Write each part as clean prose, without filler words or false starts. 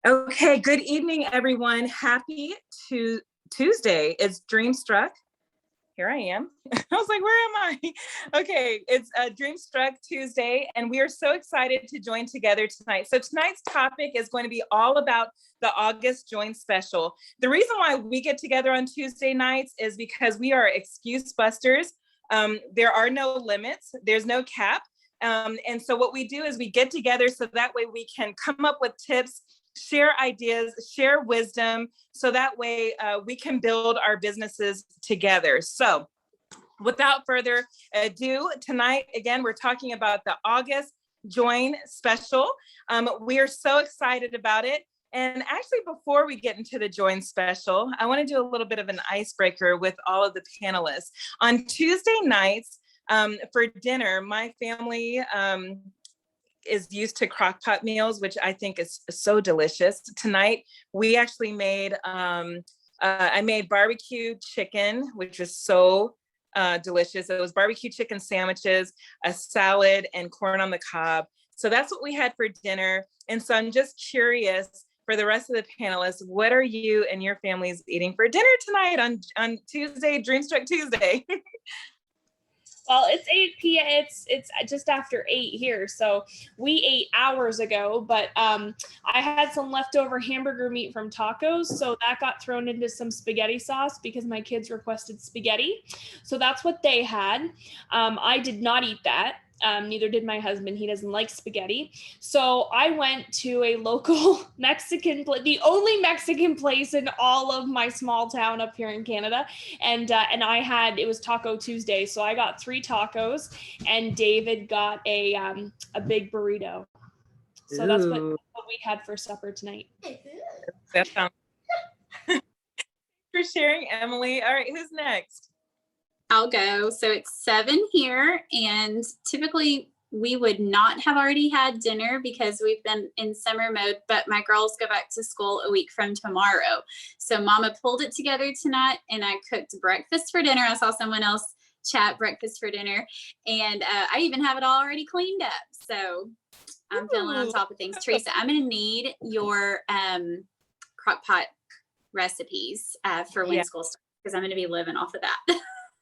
Okay, good evening, everyone. Happy Tuesday. It's Dreamstruck. Here I am. I was like, where am I? Okay, it's Dreamstruck Tuesday, and we are so excited to join together tonight. So tonight's topic is going to be all about the August Join Special. The reason why we get together on Tuesday nights is because we are excuse busters. There are no limits. There's no cap. And so what we do is we get together so that way we can come up with tips, share ideas, share wisdom, so that way we can build our businesses together. So without further ado, tonight, again, we're talking about the August Join Special. We are so excited about it. And actually, before we get into the Join Special, I want to do a little bit of an icebreaker with all of the panelists. On Tuesday nights, for dinner, my family is used to crock pot meals, which I think is so delicious. Tonight, we actually made, I made barbecue chicken, which was so delicious. It was barbecue chicken sandwiches, a salad, and corn on the cob. So that's what we had for dinner. And so I'm just curious for the rest of the panelists, what are you and your families eating for dinner tonight on Tuesday, Dreamstruck Tuesday? Well, it's 8 p.m. It's just after 8 here, so we ate hours ago. But I had some leftover hamburger meat from tacos, so that got thrown into some spaghetti sauce because my kids requested spaghetti. So that's what they had. I did not eat that. Neither did my husband. He doesn't like spaghetti. So I went to a local Mexican place, the only Mexican place in all of my small town up here in Canada. And it was Taco Tuesday. So I got 3 tacos and David got a big burrito. So that's what we had for supper tonight. That sounds for sharing, Emily. All right, who's next? I'll go. So it's 7 here, and typically we would not have already had dinner because we've been in summer mode, but my girls go back to school a week from tomorrow. So Mama pulled it together tonight, and I cooked breakfast for dinner. I saw someone else chat breakfast for dinner, and I even have it all already cleaned up. So I'm feeling on top of things. Teresa, I'm going to need your crock pot recipes for when school starts, because I'm going to be living off of that.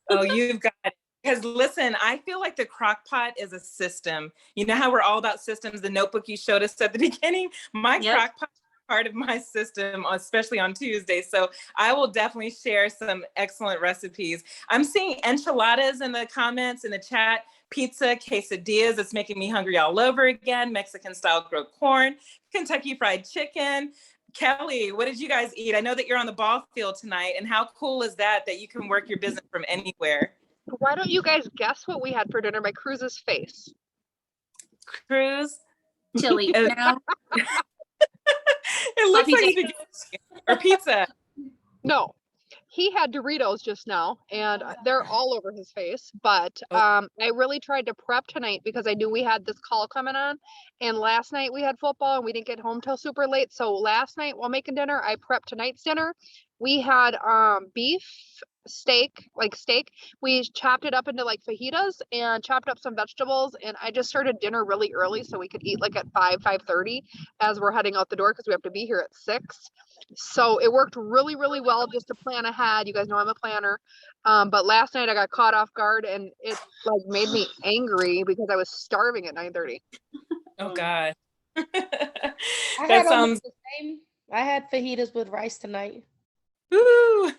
Oh, you've got it. Because listen, I feel like the crock pot is a system. You know how we're all about systems, the notebook you showed us at the beginning? My crock pot is part of my system, especially on Tuesday. So I will definitely share some excellent recipes. I'm seeing enchiladas in the comments, in the chat, pizza, quesadillas. It's making me hungry all over again. Mexican style grilled corn, Kentucky fried chicken. Kelly, what did you guys eat? I know that you're on the ball field tonight, and how cool is that you can work your business from anywhere? Why don't you guys guess what we had for dinner by Cruz's face? Cruz? Chili. No. It looks like spaghetti or pizza. No. He had Doritos just now, and they're all over his face. But I really tried to prep tonight because I knew we had this call coming on. And last night we had football, and we didn't get home till super late. So last night while making dinner, I prepped tonight's dinner. We had beef, steak. We chopped it up into like fajitas and chopped up some vegetables. And I just started dinner really early so we could eat like at 5:30 as we're heading out the door because we have to be here at 6. So it worked really, really well just to plan ahead. You guys know I'm a planner. But last night I got caught off guard, and it like made me angry because I was starving at 9:30. Oh God. That sounds the same. I had fajitas with rice tonight. Ooh.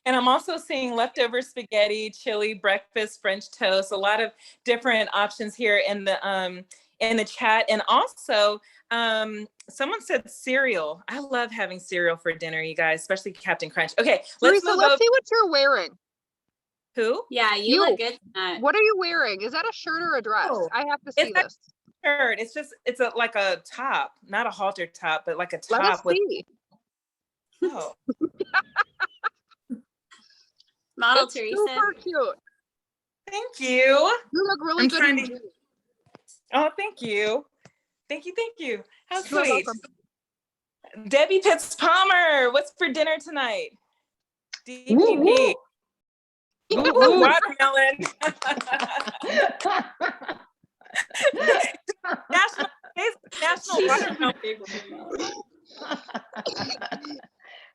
And I'm also seeing leftover spaghetti, chili, breakfast, French toast, a lot of different options here in the chat. And also, someone said cereal. I love having cereal for dinner, you guys, especially Captain Crunch. Okay, let's see what you're wearing. Who? Yeah, you look good tonight. What are you wearing? Is that a shirt or a dress? I have to see this. Shirt. It's like a top, not a halter top, but like a top. Let us see. Oh. Model Teresa. Super cute. Thank you. You look really good. Oh, thank you. Thank you. How sweet. Debbie Pitts Palmer, what's for dinner tonight? DPP. Watermelon. National Watermelon.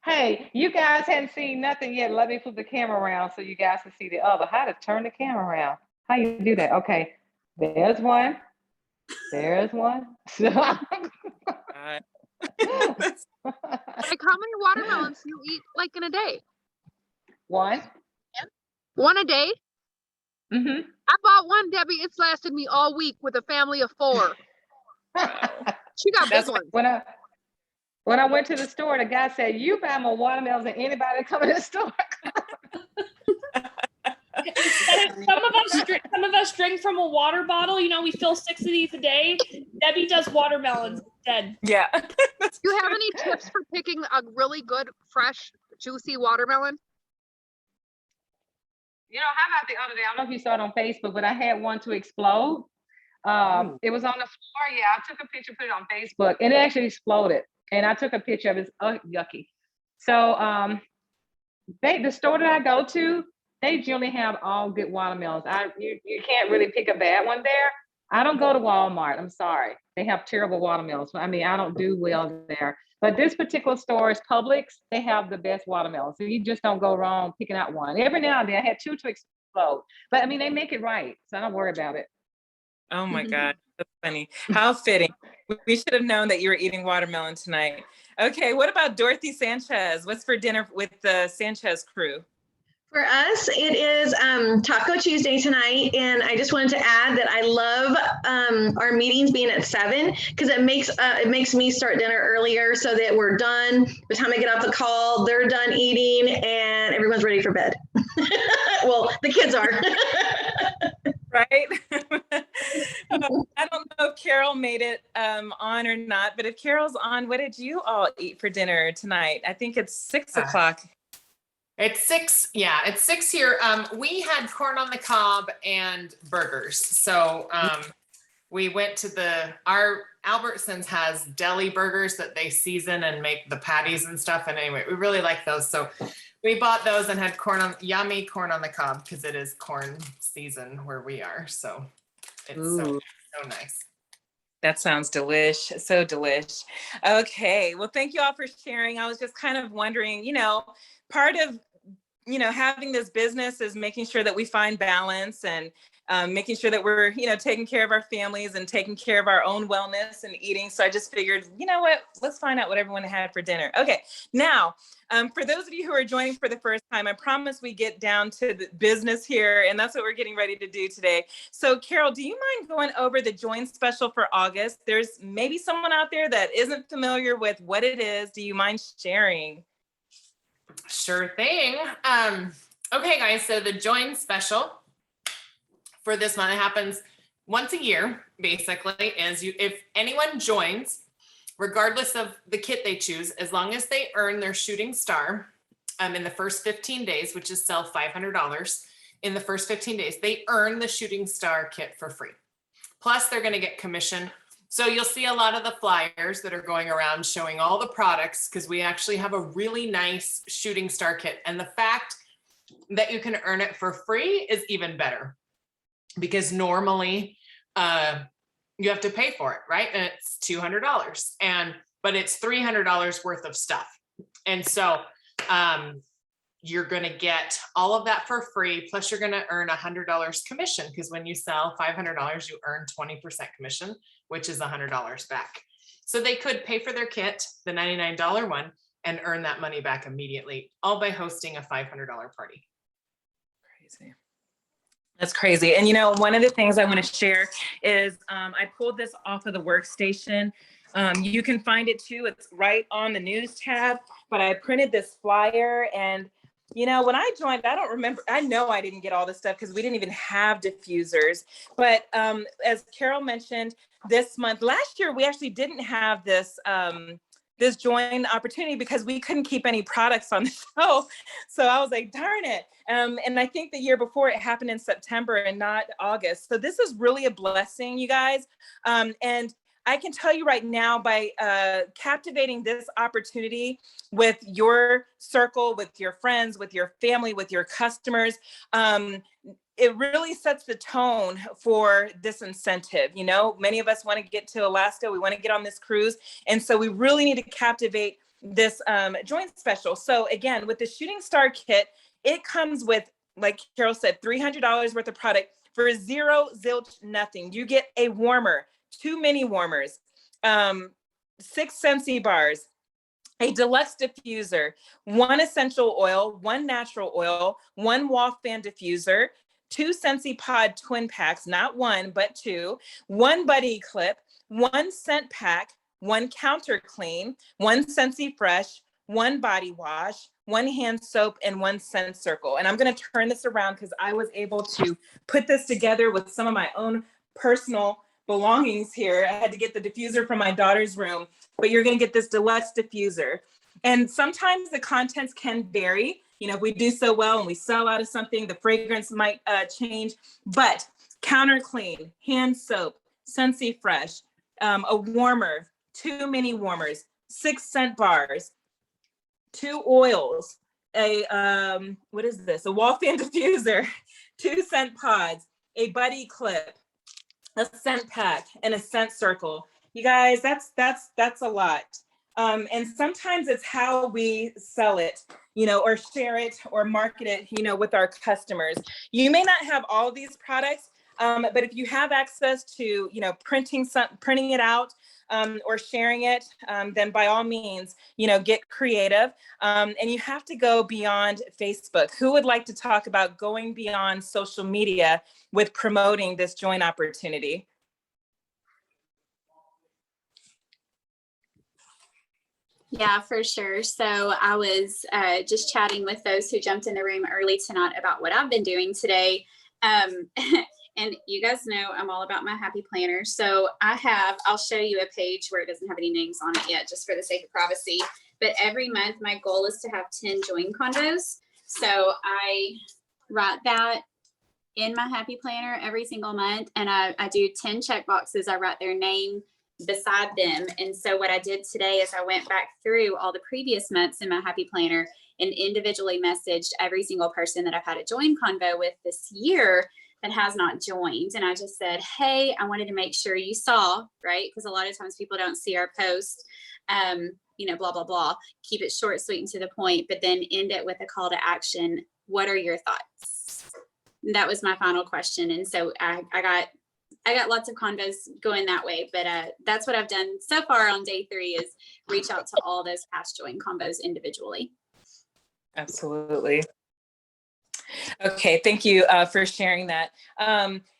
Hey, you guys hadn't seen nothing yet. Let me flip the camera around so you guys can see the other. How to turn the camera around? How you do that? Okay, there's one. There's one. Like, how many watermelons do you eat like in a day? One. One a day? Mm-hmm. I bought one, Debbie. It's lasted me all week with a family of 4. She got big ones. When I went to the store, the guy said, "You buy more watermelons than anybody that come in the store." Some of us drink from a water bottle. You know, we fill 6 of these a day. Debbie does watermelons instead. Yeah. Do you have any tips for picking a really good, fresh, juicy watermelon? You know, how about the other day? I don't know if you saw it on Facebook, but I had one to explode. It was on the floor. Yeah, I took a picture, put it on Facebook, and it actually exploded. And I took a picture of it. It's yucky. So the store that I go to, they generally have all good watermelons. You can't really pick a bad one there. I don't go to Walmart. I'm sorry. They have terrible watermelons. I mean, I don't do well there. But this particular store is Publix. They have the best watermelons. So you just don't go wrong picking out one. Every now and then I had 2 to explode. But I mean, they make it right. So I don't worry about it. Oh my God, that's funny. How fitting. We should have known that you were eating watermelon tonight. Okay, what about Dorothy Sanchez? What's for dinner with the Sanchez crew? For us, it is Taco Tuesday tonight, and I just wanted to add that I love our meetings being at 7 because it makes me start dinner earlier so that we're done. By the time I get off the call, they're done eating, and everyone's ready for bed. Well, the kids are. Right? I don't know if Carol made it on or not, but if Carol's on, what did you all eat for dinner tonight? I think it's 6 o'clock. It's 6. Yeah, it's 6 here. We had corn on the cob and burgers. So we went to our Albertsons has deli burgers that they season and make the patties and stuff. And anyway, we really like those. So we bought those and had yummy corn on the cob because it is corn season where we are. So it's so nice. That sounds delish. So delish. Okay. Well, thank you all for sharing. I was just kind of wondering, part of, having this business is making sure that we find balance and making sure that we're, taking care of our families and taking care of our own wellness and eating. So I just figured, you know what, let's find out what everyone had for dinner. Okay. Now, for those of you who are joining for the first time, I promise we get down to the business here, and that's what we're getting ready to do today. So Carol, do you mind going over the Join special for August? There's maybe someone out there that isn't familiar with what it is. Do you mind sharing? Sure thing. Okay, guys, so the Join special for this month, it happens once a year, basically, is if anyone joins, regardless of the kit they choose, as long as they earn their shooting star in the first 15 days, which is sell $500 in the first 15 days, they earn the shooting star kit for free. Plus, they're going to get commission. So you'll see a lot of the flyers that are going around showing all the products because we actually have a really nice shooting star kit. And the fact that you can earn it for free is even better because normally you have to pay for it, right? And it's $200 but it's $300 worth of stuff. And so you're going to get all of that for free. Plus you're going to earn $100 commission because when you sell $500, you earn 20% commission, which is $100 back. So they could pay for their kit, the $99 one, and earn that money back immediately, all by hosting a $500 party. Crazy. That's crazy. And one of the things I want to share is I pulled this off of the workstation. You can find it too. It's right on the news tab, but I printed this flyer and when I joined, I don't remember, I know I didn't get all this stuff because we didn't even have diffusers. But as Carol mentioned, this month, last year, we actually didn't have this this Join opportunity because we couldn't keep any products on the show. So I was like, darn it. And I think the year before it happened in September and not August. So this is really a blessing, you guys. And I can tell you right now by captivating this opportunity with your circle, with your friends, with your family, with your customers, it really sets the tone for this incentive. You know, many of us want to get to Alaska. We want to get on this cruise. And so we really need to captivate this join special. So again, with the Shooting Star kit, it comes with, like Carol said, $300 worth of product for zero, zilch, nothing. You get a warmer, 2 mini warmers, 6 Scentsy bars, a deluxe diffuser, 1 essential oil, 1 natural oil, 1 wall fan diffuser, 2 Scentsy pod twin packs, not 1, but 2, 1 buddy clip, 1 scent pack, 1 counter clean, 1 Scentsy fresh, 1 body wash, 1 hand soap, and 1 scent circle. And I'm going to turn this around because I was able to put this together with some of my own personal belongings here. I had to get the diffuser from my daughter's room, but you're going to get this deluxe diffuser. And sometimes the contents can vary. You know, if we do so well and we sell out of something, the fragrance might change, but counter clean, hand soap, Scentsy fresh, a warmer, 2 mini warmers, 6 scent bars, 2 oils, a what is this? A wall fan diffuser, 2 scent pods, a buddy clip, a scent pack, and a scent circle. You guys, that's a lot. And sometimes it's how we sell it, you know, or share it or market it, you know, with our customers. You may not have all of these products, but if you have access to, you know, printing it out, or sharing it, then by all means, you know, get creative. And you have to go beyond Facebook. Who would like to talk about going beyond social media with promoting this joint opportunity? Yeah, for sure. So I was just chatting with those who jumped in the room early tonight about what I've been doing today. And you guys know I'm all about my happy planner. So I'll show you a page where it doesn't have any names on it yet, just for the sake of privacy. But every month, my goal is to have 10 join convos. So I write that in my happy planner every single month. And I do 10 check boxes. I write their name beside them. And so what I did today is I went back through all the previous months in my happy planner and individually messaged every single person that I've had a join convo with this year that has not joined. And I just said, hey, I wanted to make sure you saw, right? Because a lot of times people don't see our post, you know, blah, blah, blah. Keep it short, sweet, and to the point, but then end it with a call to action. What are your thoughts? And that was my final question. And so I got lots of convos going that way, but that's what I've done so far on day 3 is reach out to all those past join combos individually. Absolutely. Okay, thank you for sharing that.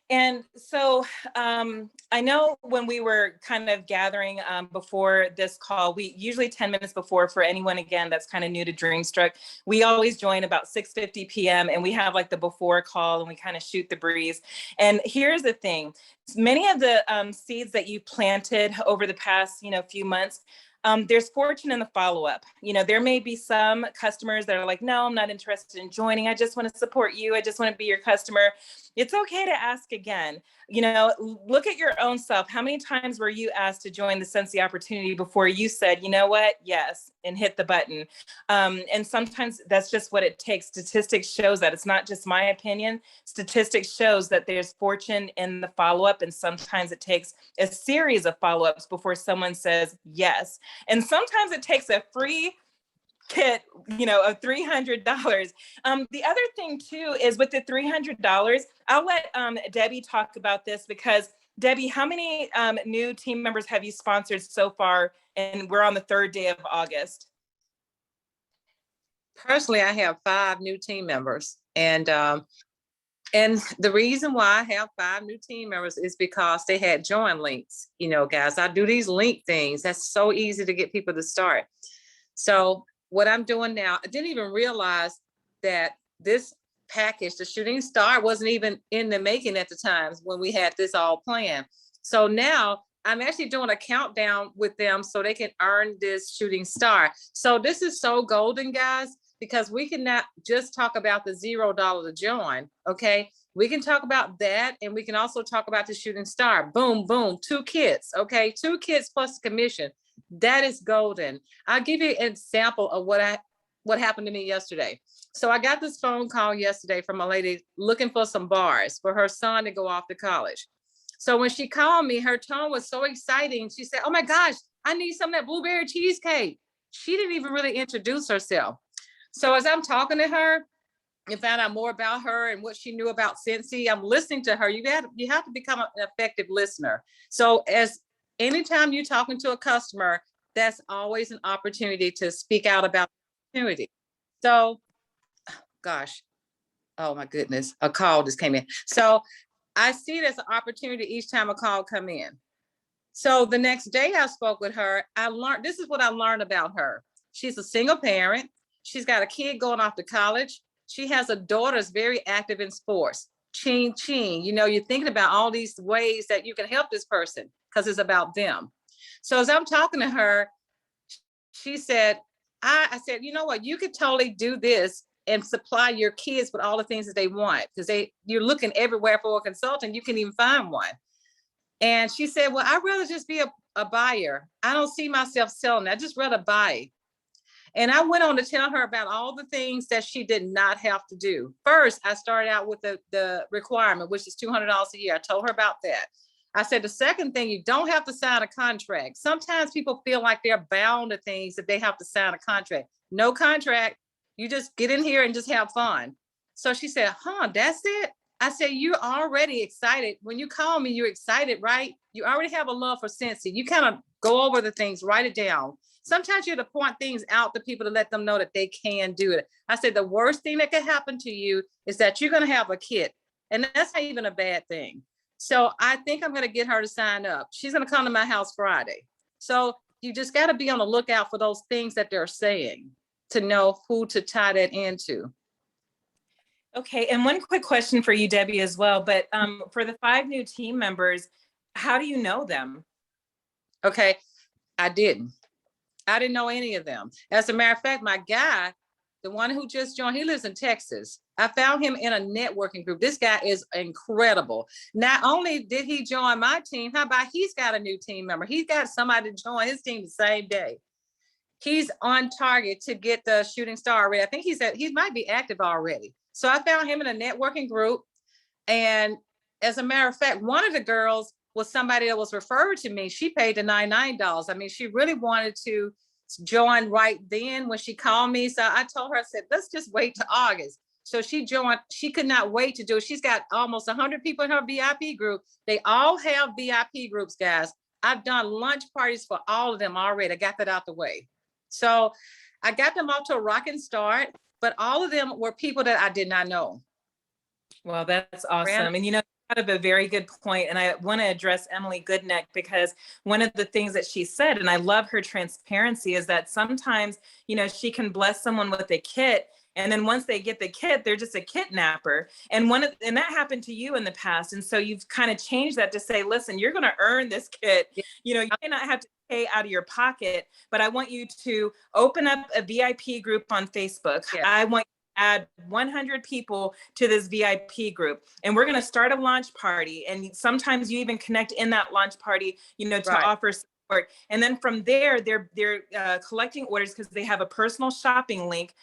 And so I know when we were kind of gathering before this call, we usually 10 minutes before, for anyone, again, that's kind of new to Dreamstruck, we always join about 6:50 p.m. and we have like the before call and we kind of shoot the breeze. And here's the thing, many of the seeds that you planted over the past, you know, few months, there's fortune in the follow-up. You know, there may be some customers that are like, no, I'm not interested in joining. I just want to support you. I just want to be your customer. It's okay to ask again. You know, look at your own self. How many times were you asked to join the Scentsy opportunity before you said, you know what, yes, and hit the button? And sometimes that's just what it takes. Statistics shows that. It's not just my opinion. Statistics shows that there's fortune in the follow-up, and sometimes it takes a series of follow-ups before someone says yes. And sometimes it takes a free kit, you know, of $300. The other thing too is with the $300, I'll let Debbie talk about this, because Debbie, how many new team members have you sponsored so far? And we're on the 3rd day of August. Personally, I have 5 new team members, and the reason why I have 5 new team members is because they had join links. You know, guys, I do these link things. That's so easy to get people to start. So what I'm doing now, I didn't even realize that this package, the Shooting Star, wasn't even in the making at the times when we had this all planned. So now I'm actually doing a countdown with them so they can earn this Shooting Star. So this is so golden, guys, because we cannot just talk about the $0 to join, okay? We can talk about that, and we can also talk about the Shooting Star. Boom, boom, 2 kits, okay? 2 kits plus commission. That is golden. I'll give you an example of what what happened to me yesterday. So I got this phone call yesterday from a lady looking for some bars for her son to go off to college. So when she called me, her tone was so exciting. She said, oh my gosh, I need some of that blueberry cheesecake. She didn't even really introduce herself. So as I'm talking to her and found out more about her and what she knew about Scentsy, I'm listening to her. You have to become an effective listener. So as anytime you're talking to a customer, that's always an opportunity to speak out about the opportunity. So, gosh, oh my goodness, a call just came in. So I see it as an opportunity each time a call come in. So the next day I spoke with her, I learned, this is what I learned about her. She's a single parent. She's got a kid going off to college. She has a daughter that's very active in sports. Ching, ching, you're thinking about all these ways that you can help this person because it's about them. So as I'm talking to her, she said, I said, you know what, you could totally do this and supply your kids with all the things that they want, because you're looking everywhere for a consultant, you can even find one. And she said, well, I'd rather just be a buyer. I don't see myself selling. I just rather buy. And I went on to tell her about all the things that she did not have to do. First, I started out with the requirement, which is $200 a year. I told her about that. I said, the second thing, you don't have to sign a contract. Sometimes people feel like they're bound to things if they have to sign a contract. No contract. You just get in here and just have fun. So she said, that's it? I said, you're already excited. When you call me, you're excited, right? You already have a love for Scentsy. You kind of go over the things, write it down. Sometimes you have to point things out to people to let them know that they can do it. I said, the worst thing that could happen to you is that you're going to have a kid. And that's not even a bad thing. So I think I'm going to get her to sign up. She's going to come to my house Friday. So you just got to be on the lookout for those things that they're saying to know who to tie that into. Okay. And one quick question for you, Debbie, as well. But for the 5 new team members, how do you know them? Okay. I didn't know any of them. As a matter of fact, my guy, the one who just joined, he lives in Texas. I found him in a networking group. This guy is incredible. Not only did he join my team, how about he's got a new team member? He's got somebody to join his team the same day. He's on target to get the shooting star already. I think he might be active already. So I found him in a networking group. And as a matter of fact, one of the girls was somebody that was referred to me. She paid the $99. I mean, she really wanted to join right then when she called me. So I told her, I said, let's just wait till August. So she joined. She could not wait to do it. She's got almost 100 people in her VIP group. They all have VIP groups, guys. I've done lunch parties for all of them already. I got that out the way. So I got them off to a rocking start, but all of them were people that I did not know. Well, that's awesome. And out of a very good point. And I want to address Emily Goodneck, because one of the things that she said, and I love her transparency, is that sometimes, she can bless someone with a kit. And then once they get the kit, they're just a kidnapper. And that happened to you in the past. And so you've kind of changed that to say, listen, you're going to earn this kit. You may not have to pay out of your pocket, but I want you to open up a VIP group on Facebook. Yeah. I want add 100 people to this VIP group, and we're going to start a launch party. And sometimes you even connect in that launch party, to offer support. And then from there, they're collecting orders because they have a personal shopping link.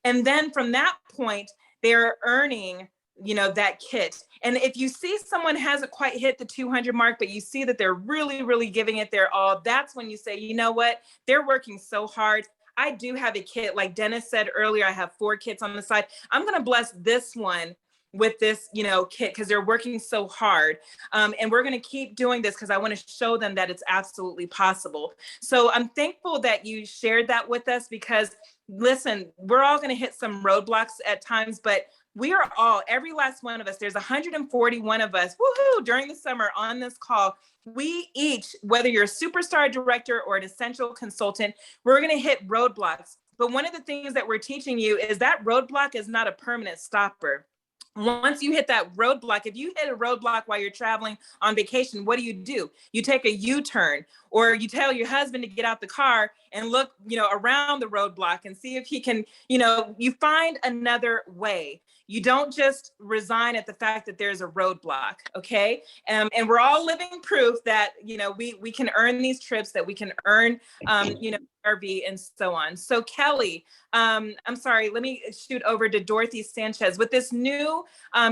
And then from that point, they're earning, that kit. And if you see someone hasn't quite hit the 200 mark, but you see that they're really, really giving it their all, that's when you say, you know what, they're working so hard. I do have a kit. Like Dennis said earlier, I have 4 kits on the side. I'm going to bless this one with this, kit, because they're working so hard. And we're going to keep doing this because I want to show them that it's absolutely possible. So I'm thankful that you shared that with us, because listen, we're all going to hit some roadblocks at times, but we are all, every last one of us, there's 141 of us, woohoo, during the summer on this call. We each, whether you're a superstar director or an essential consultant, we're going to hit roadblocks. But one of the things that we're teaching you is that roadblock is not a permanent stopper. Once you hit that roadblock, if you hit a roadblock while you're traveling on vacation, what do? You take a U-turn, or you tell your husband to get out the car and look, around the roadblock and see if he can, you find another way. You don't just resign at the fact that there's a roadblock, okay? And we're all living proof that, we can earn these trips, that we can earn, RV and so on. So Kelly, I'm sorry, let me shoot over to Dorothy Sanchez. With this new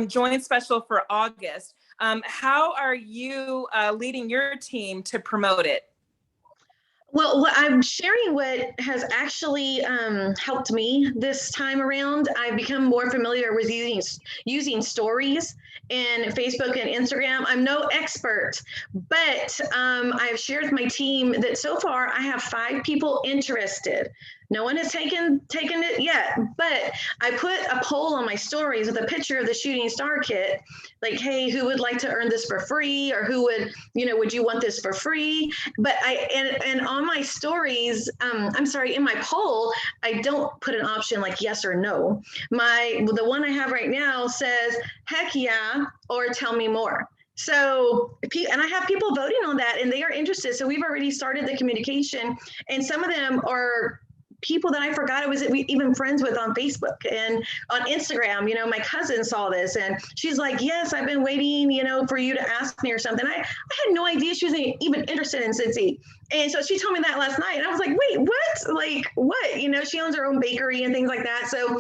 joint special for August, how are you leading your team to promote it? Well, I'm sharing what has actually helped me this time around. I've become more familiar with using stories in Facebook and Instagram. I'm no expert, but I've shared with my team that so far I have 5 people interested. No one has taken it yet, but I put a poll on my stories with a picture of the shooting star kit, like, hey, who would like to earn this for free, or who would you want this for free? But and on my stories, in my poll, I don't put an option like yes or no. The one I have right now says heck yeah, or tell me more. So, and I have people voting on that, and they are interested. So we've already started the communication, and some of them are people that I forgot I was even friends with on Facebook and on Instagram. My cousin saw this and she's like, yes, I've been waiting, for you to ask me or something. I had no idea she was even interested in Scentsy. And so she told me that last night and I was like, wait, what? Like what? She owns her own bakery and things like that. So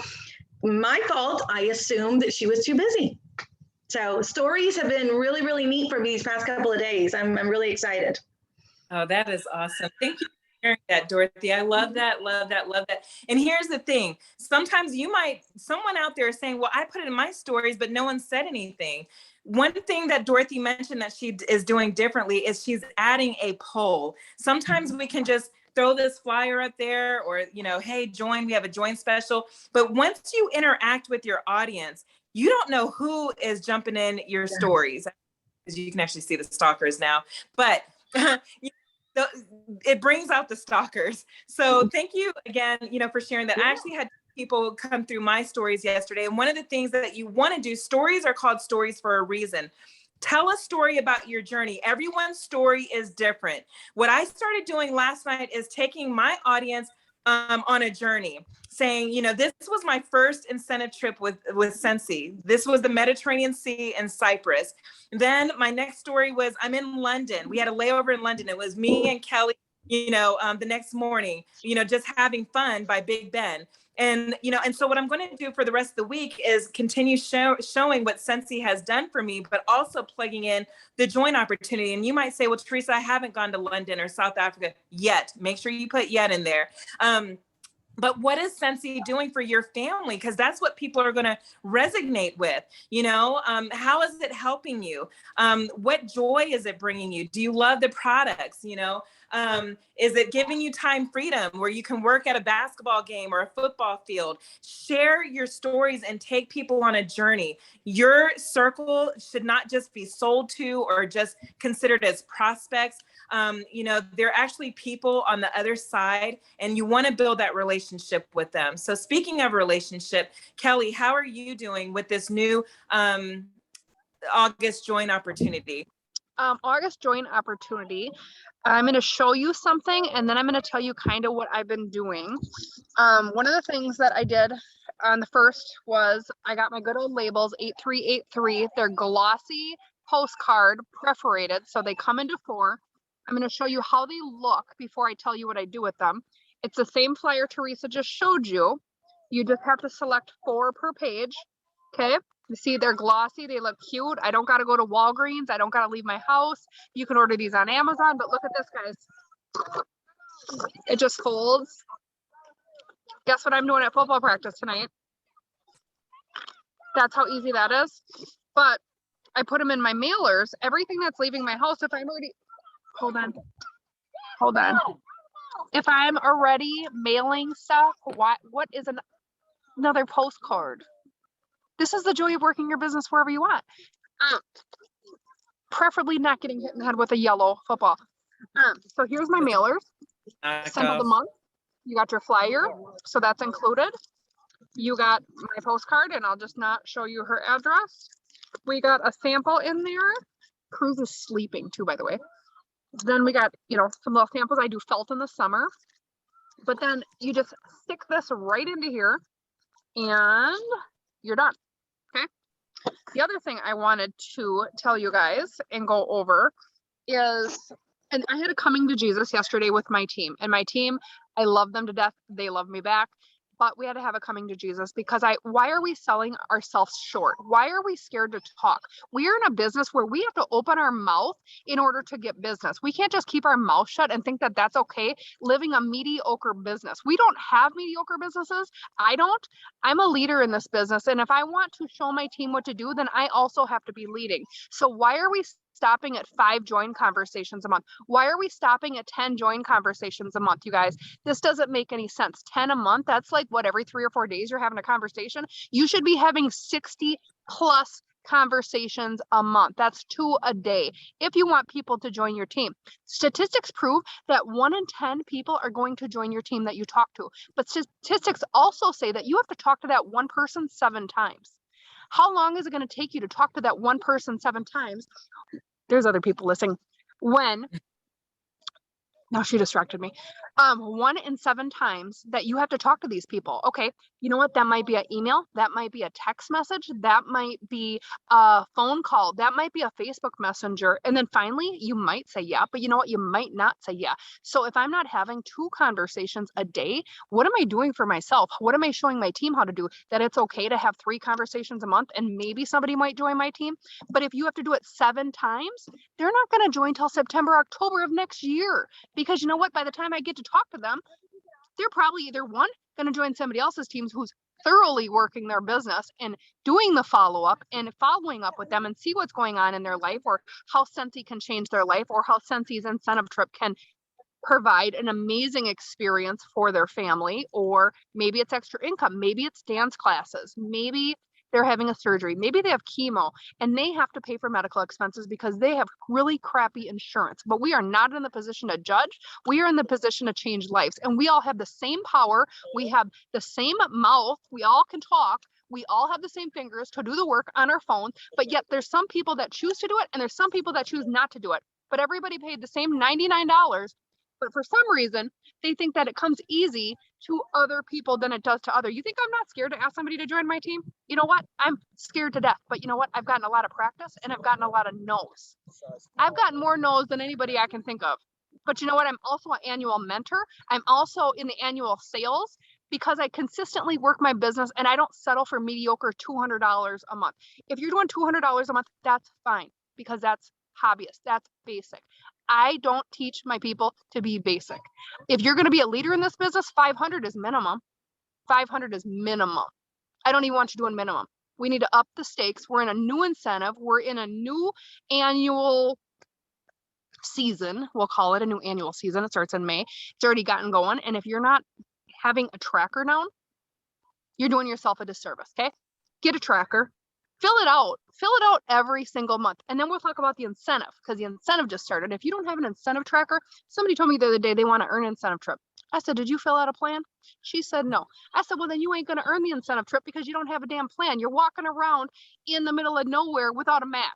my fault, I assumed that she was too busy. So stories have been really, really neat for me these past couple of days. I'm really excited. Oh, that is awesome. Thank you for sharing that, Dorothy. I love that, love that, love that. And here's the thing. Sometimes someone out there is saying, well, I put it in my stories, but no one said anything. One thing that Dorothy mentioned that she is doing differently is she's adding a poll. Sometimes we can just throw this flyer up there or, hey, join, we have a join special. But once you interact with your audience, you don't know who is jumping in your stories, because you can actually see the stalkers now. But it brings out the stalkers. So thank you again, for sharing that. I actually had people come through my stories yesterday. And one of the things that you want to do, stories are called stories for a reason. Tell a story about your journey. Everyone's story is different. What I started doing last night is taking my audience on a journey, saying, this was my first incentive trip with Scentsy. This was the Mediterranean Sea and Cyprus. Then my next story was I'm in London. We had a layover in London. It was me and Kelly, the next morning, just having fun by Big Ben. And, and so what I'm going to do for the rest of the week is continue showing what Scentsy has done for me, but also plugging in the joint opportunity. And you might say, well, Teresa, I haven't gone to London or South Africa yet. Make sure you put yet in there. But what is Scentsy doing for your family? Because that's what people are going to resonate with. How is it helping you? What joy is it bringing you? Do you love the products? Is it giving you time freedom where you can work at a basketball game or a football field? Share your stories and take people on a journey. Your circle should not just be sold to or just considered as prospects. They're actually people on the other side, and you want to build that relationship with them. So speaking of relationship, Kelly, how are you doing with this new August join opportunity? August join opportunity. I'm going to show you something, and then I'm going to tell you kind of what I've been doing. One of the things that I did on the first was I got my good old labels, 8383. They're glossy postcard perforated, so they come into 4. I'm going to show you how they look before I tell you what I do with them. It's the same flyer Teresa just showed you. You just have to select 4 per page. Okay. You see, they're glossy. They look cute. I don't got to go to Walgreens. I don't got to leave my house. You can order these on Amazon, but look at this, guys. It just folds. Guess what I'm doing at football practice tonight? That's how easy that is. But I put them in my mailers. Everything that's leaving my house, if I'm already, hold on. If I'm already mailing stuff, what is another postcard? This is the joy of working your business wherever you want. Preferably not getting hit in the head with a yellow football. So here's my mailers. Scent of the month. You got your flyer, so that's included. You got my postcard, and I'll just not show you her address. We got a sample in there. Cruz is sleeping too, by the way. Then we got, some little samples. I do felt in the summer, but then you just stick this right into here and you're done. Okay. The other thing I wanted to tell you guys and go over is, and I had a coming to Jesus yesterday with my team, and my team, I love them to death. They love me back. But we had to have a coming to Jesus because why are we selling ourselves short? Why are we scared to talk? We are in a business where we have to open our mouth in order to get business. We can't just keep our mouth shut and think that that's okay, living a mediocre business. We don't have mediocre businesses. I don't. I'm a leader in this business. And if I want to show my team what to do, then I also have to be leading. So why are we stopping at 5 join conversations a month? Why are we stopping at 10 join conversations a month, you guys? This doesn't make any sense. 10 a month, that's like what, every 3 or 4 days you're having a conversation? You should be having 60 plus conversations a month. That's 2 a day if you want people to join your team. Statistics prove that 1 in 10 people are going to join your team that you talk to. But statistics also say that you have to talk to that one person 7 times. How long is it going to take you to talk to that one person 7 times? There's other people listening. Now she distracted me. 1 in 7 times that you have to talk to these people. Okay, you know what? That might be an email. That might be a text message. That might be a phone call. That might be a Facebook Messenger. And then finally, you might say yeah, but you know what? You might not say yeah. So if I'm not having 2 conversations a day, what am I doing for myself? What am I showing my team how to do? That it's okay to have 3 conversations a month and maybe somebody might join my team. But if you have to do it 7 times, they're not going to join till September, October of next year. Because you know what? By the time I get to talk to them, they're probably either one, going to join somebody else's teams who's thoroughly working their business and doing the follow-up and following up with them and see what's going on in their life, or how Scentsy can change their life, or how Scentsy's incentive trip can provide an amazing experience for their family. Or maybe it's extra income. Maybe it's dance classes. Maybe they're having a surgery. Maybe they have chemo and they have to pay for medical expenses because they have really crappy insurance. But we are not in the position to judge. We are in the position to change lives. And we all have the same power. We have the same mouth. We all can talk. We all have the same fingers to do the work on our phone. But yet there's some people that choose to do it and there's some people that choose not to do it. But everybody paid the same $99. But for some reason, they think that it comes easy to other people than it does to other. You think I'm not scared to ask somebody to join my team? You know what? I'm scared to death. But you know what? I've gotten a lot of practice and I've gotten a lot of no's. I've gotten more no's than anybody I can think of. But you know what? I'm also an annual mentor. I'm also in the annual sales because I consistently work my business and I don't settle for mediocre $200 a month. If you're doing $200 a month, that's fine because that's hobbyist. That's basic. I don't teach my people to be basic. If you're going to be a leader in this business, 500 is minimum. 500 is minimum. I don't even want you doing minimum. We need to up the stakes. We're in a new incentive. We're in a new annual season. We'll call it a new annual season. It starts in May. It's already gotten going. And if you're not having a tracker down, you're doing yourself a disservice. Okay. Get a tracker. Fill it out every single month. And then we'll talk about the incentive because the incentive just started. If you don't have an incentive tracker, somebody told me the other day they want to earn an incentive trip. I said, did you fill out a plan? She said, no. I said, well, then you ain't going to earn the incentive trip because you don't have a damn plan. You're walking around in the middle of nowhere without a map.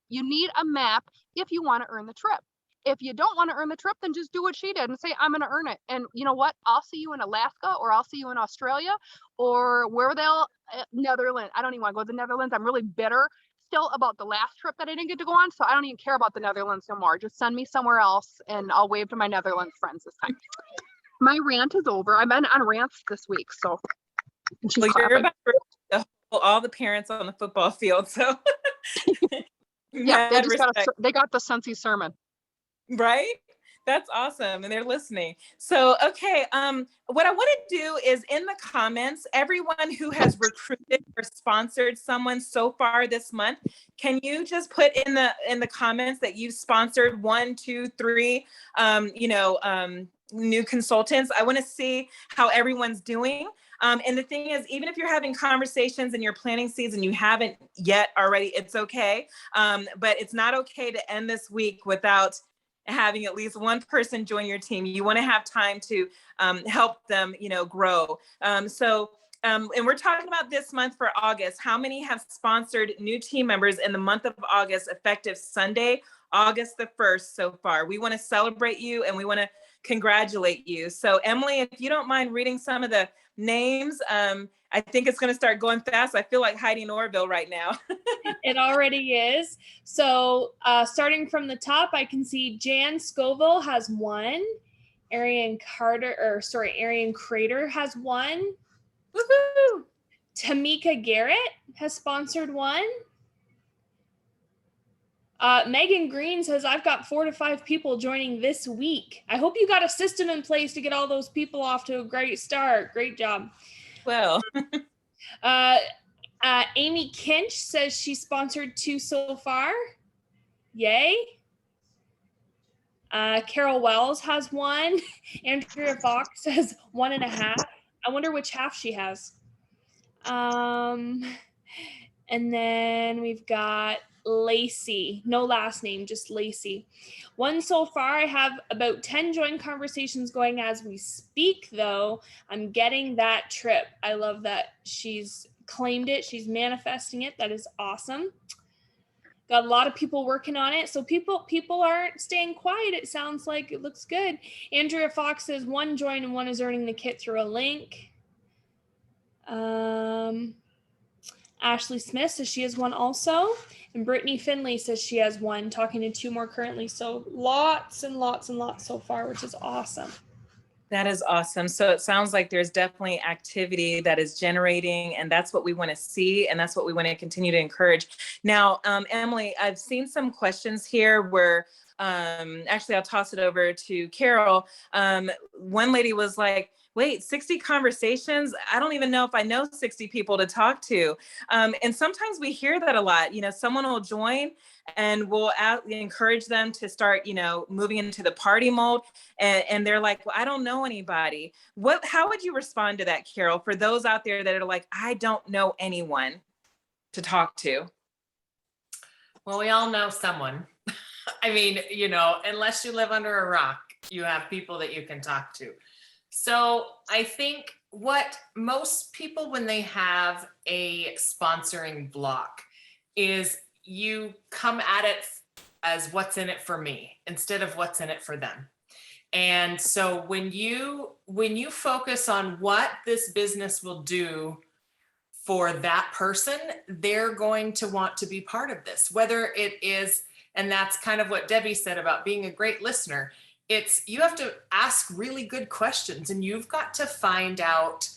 You need a map if you want to earn the trip. If you don't want to earn the trip, then just do what she did and say, I'm going to earn it. And you know what? I'll see you in Alaska, or I'll see you in Australia, or where they'll, Netherlands. I don't even want to go to the Netherlands. I'm really bitter still about the last trip that I didn't get to go on. So I don't even care about the Netherlands no more. Just send me somewhere else and I'll wave to my Netherlands friends this time. My rant is over. I've been on rants this week. So well, you're about to all the parents on the football field. So yeah, they got the Scentsy sermon. Right? That's awesome. And they're listening. So, okay. What I want to do is in the comments, everyone who has recruited or sponsored someone so far this month, can you just put in the comments that you've sponsored 1, 2, 3, new consultants? I want to see how everyone's doing. And the thing is, even if you're having conversations and you're planting seeds and you haven't yet already, it's okay. But it's not okay to end this week without having at least one person join your team. You want to have time to help them, grow. And we're talking about this month for August. How many have sponsored new team members in the month of August, effective Sunday, August the 1st so far. We want to celebrate you and we want to congratulate you. So Emily, if you don't mind reading some of the names, I think it's going to start going fast. I feel like Heidi Norville right now. It already is. So starting from the top, I can see Jan Scoville has one. Arian Crater has one. Woohoo! Tamika Garrett has sponsored one. Megan Green says, I've got 4 to 5 people joining this week. I hope you got a system in place to get all those people off to a great start. Great job. Well, Amy Kinch says she sponsored 2 so far. Yay. Carol Wells has 1. Andrea Fox says 1.5. I wonder which half she has. And then we've got Lacey, no last name, just Lacey. 1 so far. I have about 10 joint conversations going as we speak, though. I'm getting that trip. I love that she's claimed it. She's manifesting it. That is awesome. Got a lot of people working on it. So people aren't staying quiet. It sounds like it looks good. Andrea Fox says 1 joined and 1 is earning the kit through a link. Ashley Smith says she has 1 also. And Brittany Finley says she has 1, talking to 2 more currently. So lots and lots and lots so far, which is awesome. that is awesome. So it sounds like there's definitely activity that is generating, and that's what we want to see. And that's what we want to continue to encourage. Now, Emily, I've seen some questions here where actually I'll toss it over to Carol. One lady was like, wait, 60 conversations? I don't even know if I know 60 people to talk to. And sometimes we hear that a lot. You know, someone will join and we'll encourage them to start, you know, moving into the party mode. And they're like, well, I don't know anybody. How would you respond to that, Carol, for those out there that are like, I don't know anyone to talk to? Well, we all know someone. I mean, you know, unless you live under a rock, you have people that you can talk to. So I think what most people, when they have a sponsoring block, is you come at it as what's in it for me instead of what's in it for them. And so when you focus on what this business will do for that person, they're going to want to be part of this, whether it is, and that's kind of what Debbie said about being a great listener. You have to ask really good questions, and you've got to find out,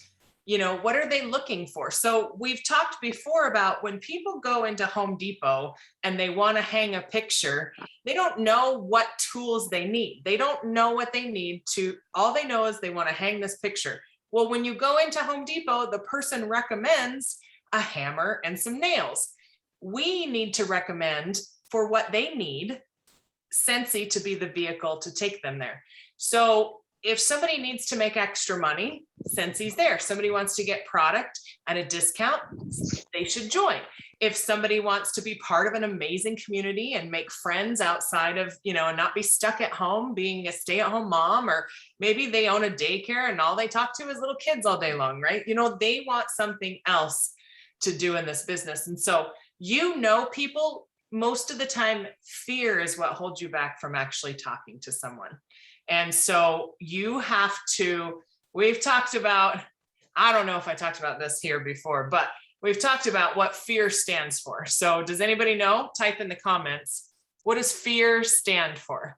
you know, what are they looking for? So we've talked before about when people go into Home Depot and they want to hang a picture, they don't know what tools they need. They don't know what they need to, all they know is they want to hang this picture. Well, when you go into Home Depot, the person recommends a hammer and some nails. We need to recommend for what they need Scentsy to be the vehicle to take them there. So if somebody needs to make extra money, Scentsy's there. Somebody wants to get product at a discount, they should join. If somebody wants to be part of an amazing community and make friends outside of, you know, and not be stuck at home being a stay-at-home mom, or maybe they own a daycare and all they talk to is little kids all day long, right? You know, they want something else to do in this business. And so, you know, people, most of the time, fear is what holds you back from actually talking to someone. And so you have to, we've talked about, I don't know if I talked about this here before, but we've talked about what fear stands for. So does anybody know? Type in the comments. What does fear stand for?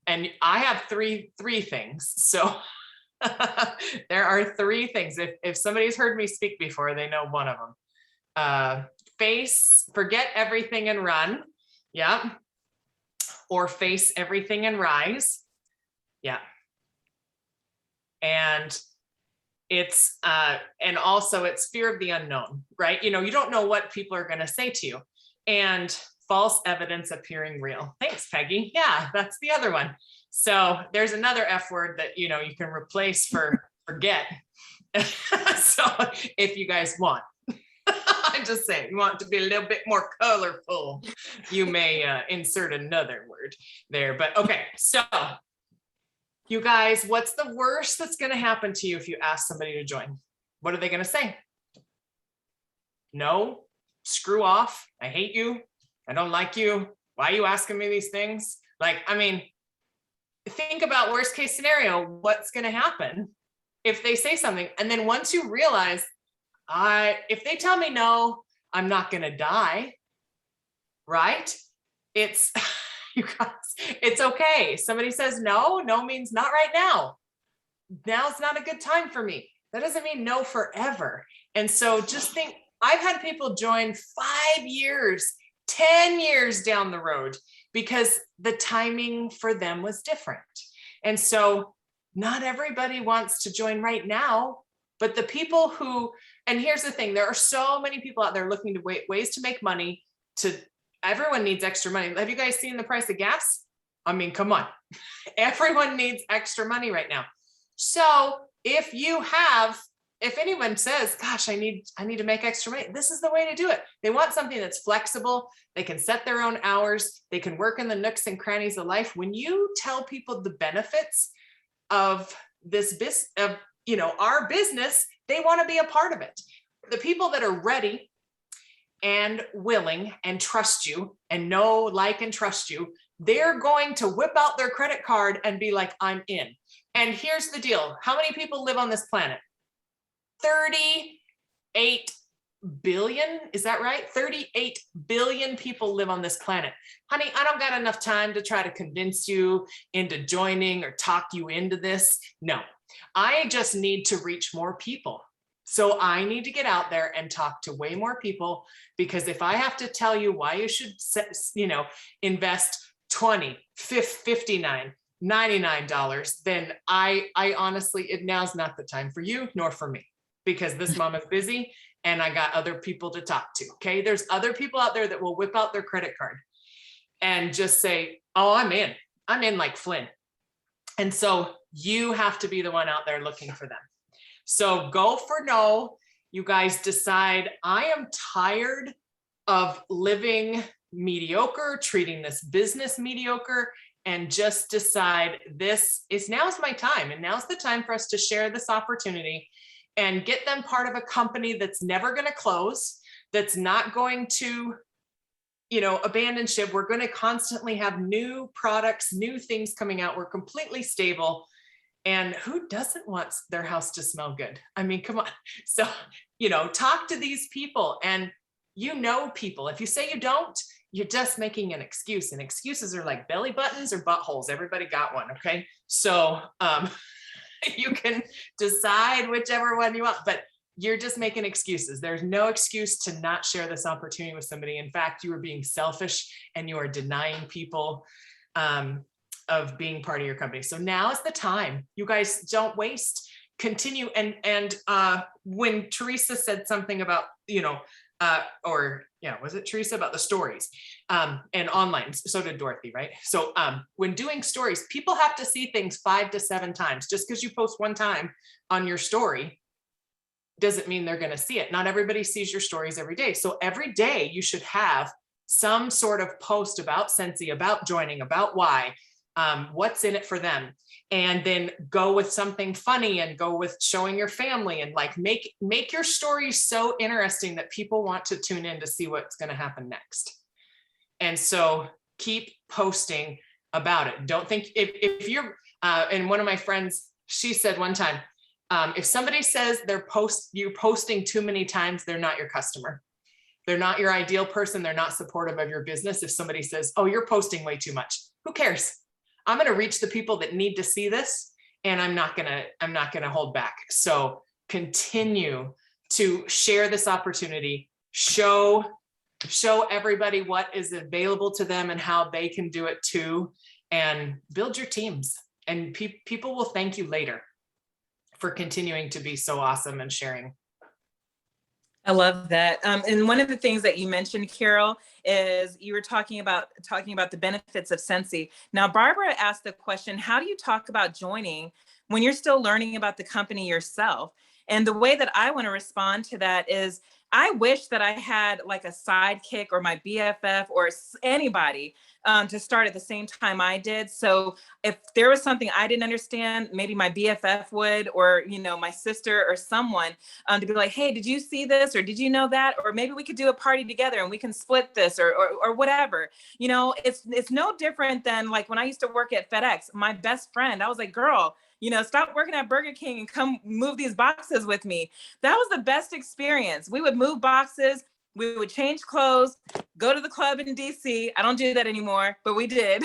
And I have three things. So there are 3 things. If somebody's heard me speak before, they know one of them. Forget everything and run. Yeah. Or face everything and rise. Yeah. And it's, and also it's fear of the unknown, right? You know, you don't know what people are going to say to you, and false evidence appearing real. Thanks, Peggy. Yeah, that's the other one. So there's another F word that, you know, you can replace for forget. So if you guys want, I'm just saying, you want it to be a little bit more colorful, you may insert another word there. But okay, so you guys, what's the worst that's going to happen to you if you ask somebody to join? What are they going to say? No, screw off, I hate you, I don't like you. Why are you asking me these things? Like, I mean, think about worst case scenario, what's going to happen if they say something? And then once you realize, if they tell me no, I'm not going to die, right? It's, you guys, it's okay. Somebody says no, no means not right now. Now's not a good time for me. That doesn't mean no forever. And so just think, I've had people join 5 years, 10 years down the road because the timing for them was different. And so not everybody wants to join right now, but the people who, and here's the thing, there are so many people out there looking to ways to make money. Everyone needs extra money. Have you guys seen the price of gas? I mean, come on. Everyone needs extra money right now. So if anyone says, gosh, I need to make extra money, this is the way to do it. They want something that's flexible. They can set their own hours. They can work in the nooks and crannies of life. When you tell people the benefits of this our business, they want to be a part of it. The people that are ready and willing and trust you and know, like, and trust you, they're going to whip out their credit card and be like, I'm in. And here's the deal. How many people live on this planet? 38 billion. Is that right? 38 billion people live on this planet. Honey, I don't got enough time to try to convince you into joining or talk you into this. No, I just need to reach more people. So I need to get out there and talk to way more people, because if I have to tell you why you should, invest $20, $59, $99, then I honestly, now's not the time for you nor for me, because this mom is busy and I got other people to talk to. Okay. There's other people out there that will whip out their credit card and just say, oh, I'm in like Flynn. And so you have to be the one out there looking for them. So go for no. You guys decide, I am tired of living mediocre, treating this business mediocre, and just decide now's my time. And now's the time for us to share this opportunity and get them part of a company that's never going to close, that's not going to, abandon ship. We're going to constantly have new products, new things coming out. We're completely stable. And who doesn't want their house to smell good? I mean, come on. So, talk to these people, and people. If you say you don't, you're just making an excuse, and excuses are like belly buttons or buttholes. Everybody got one. Okay. So, you can decide whichever one you want, but you're just making excuses. There's no excuse to not share this opportunity with somebody. In fact, you are being selfish and you are denying people, of being part of your company. So now is the time. You guys don't waste, continue. And when Teresa said something about, was it Teresa about the stories and online? So did Dorothy, right? So when doing stories, people have to see things 5 to 7 times. Just because you post one time on your story doesn't mean they're going to see it. Not everybody sees your stories every day. So every day you should have some sort of post about Scentsy, about joining, about why, what's in it for them, and then go with something funny and go with showing your family, and like make your story so interesting that people want to tune in to see what's going to happen next. And so keep posting about it. Don't think if you're, and one of my friends, she said one time, if somebody says you're posting too many times, they're not your customer. They're not your ideal person. They're not supportive of your business. If somebody says, oh, you're posting way too much, who cares? I'm going to reach the people that need to see this, and I'm not going to hold back. So continue to share this opportunity, show everybody what is available to them and how they can do it too, and build your teams. And people will thank you later for continuing to be so awesome and sharing. I love that. And one of the things that you mentioned, Carol, is you were talking about the benefits of Scentsy. Now, Barbara asked the question, how do you talk about joining when you're still learning about the company yourself. And the way that I want to respond to that is, I wish that I had like a sidekick or my BFF or anybody to start at the same time I did. So if there was something I didn't understand, maybe my BFF would, or, you know, my sister or someone to be like, hey, did you see this? Or did you know that? Or maybe we could do a party together and we can split this or whatever. You know, it's no different than like when I used to work at FedEx, my best friend, I was like, girl, you know, stop working at Burger King and come move these boxes with me. That was the best experience. We would move boxes, we would change clothes, go to the club in DC. I don't do that anymore, but we did.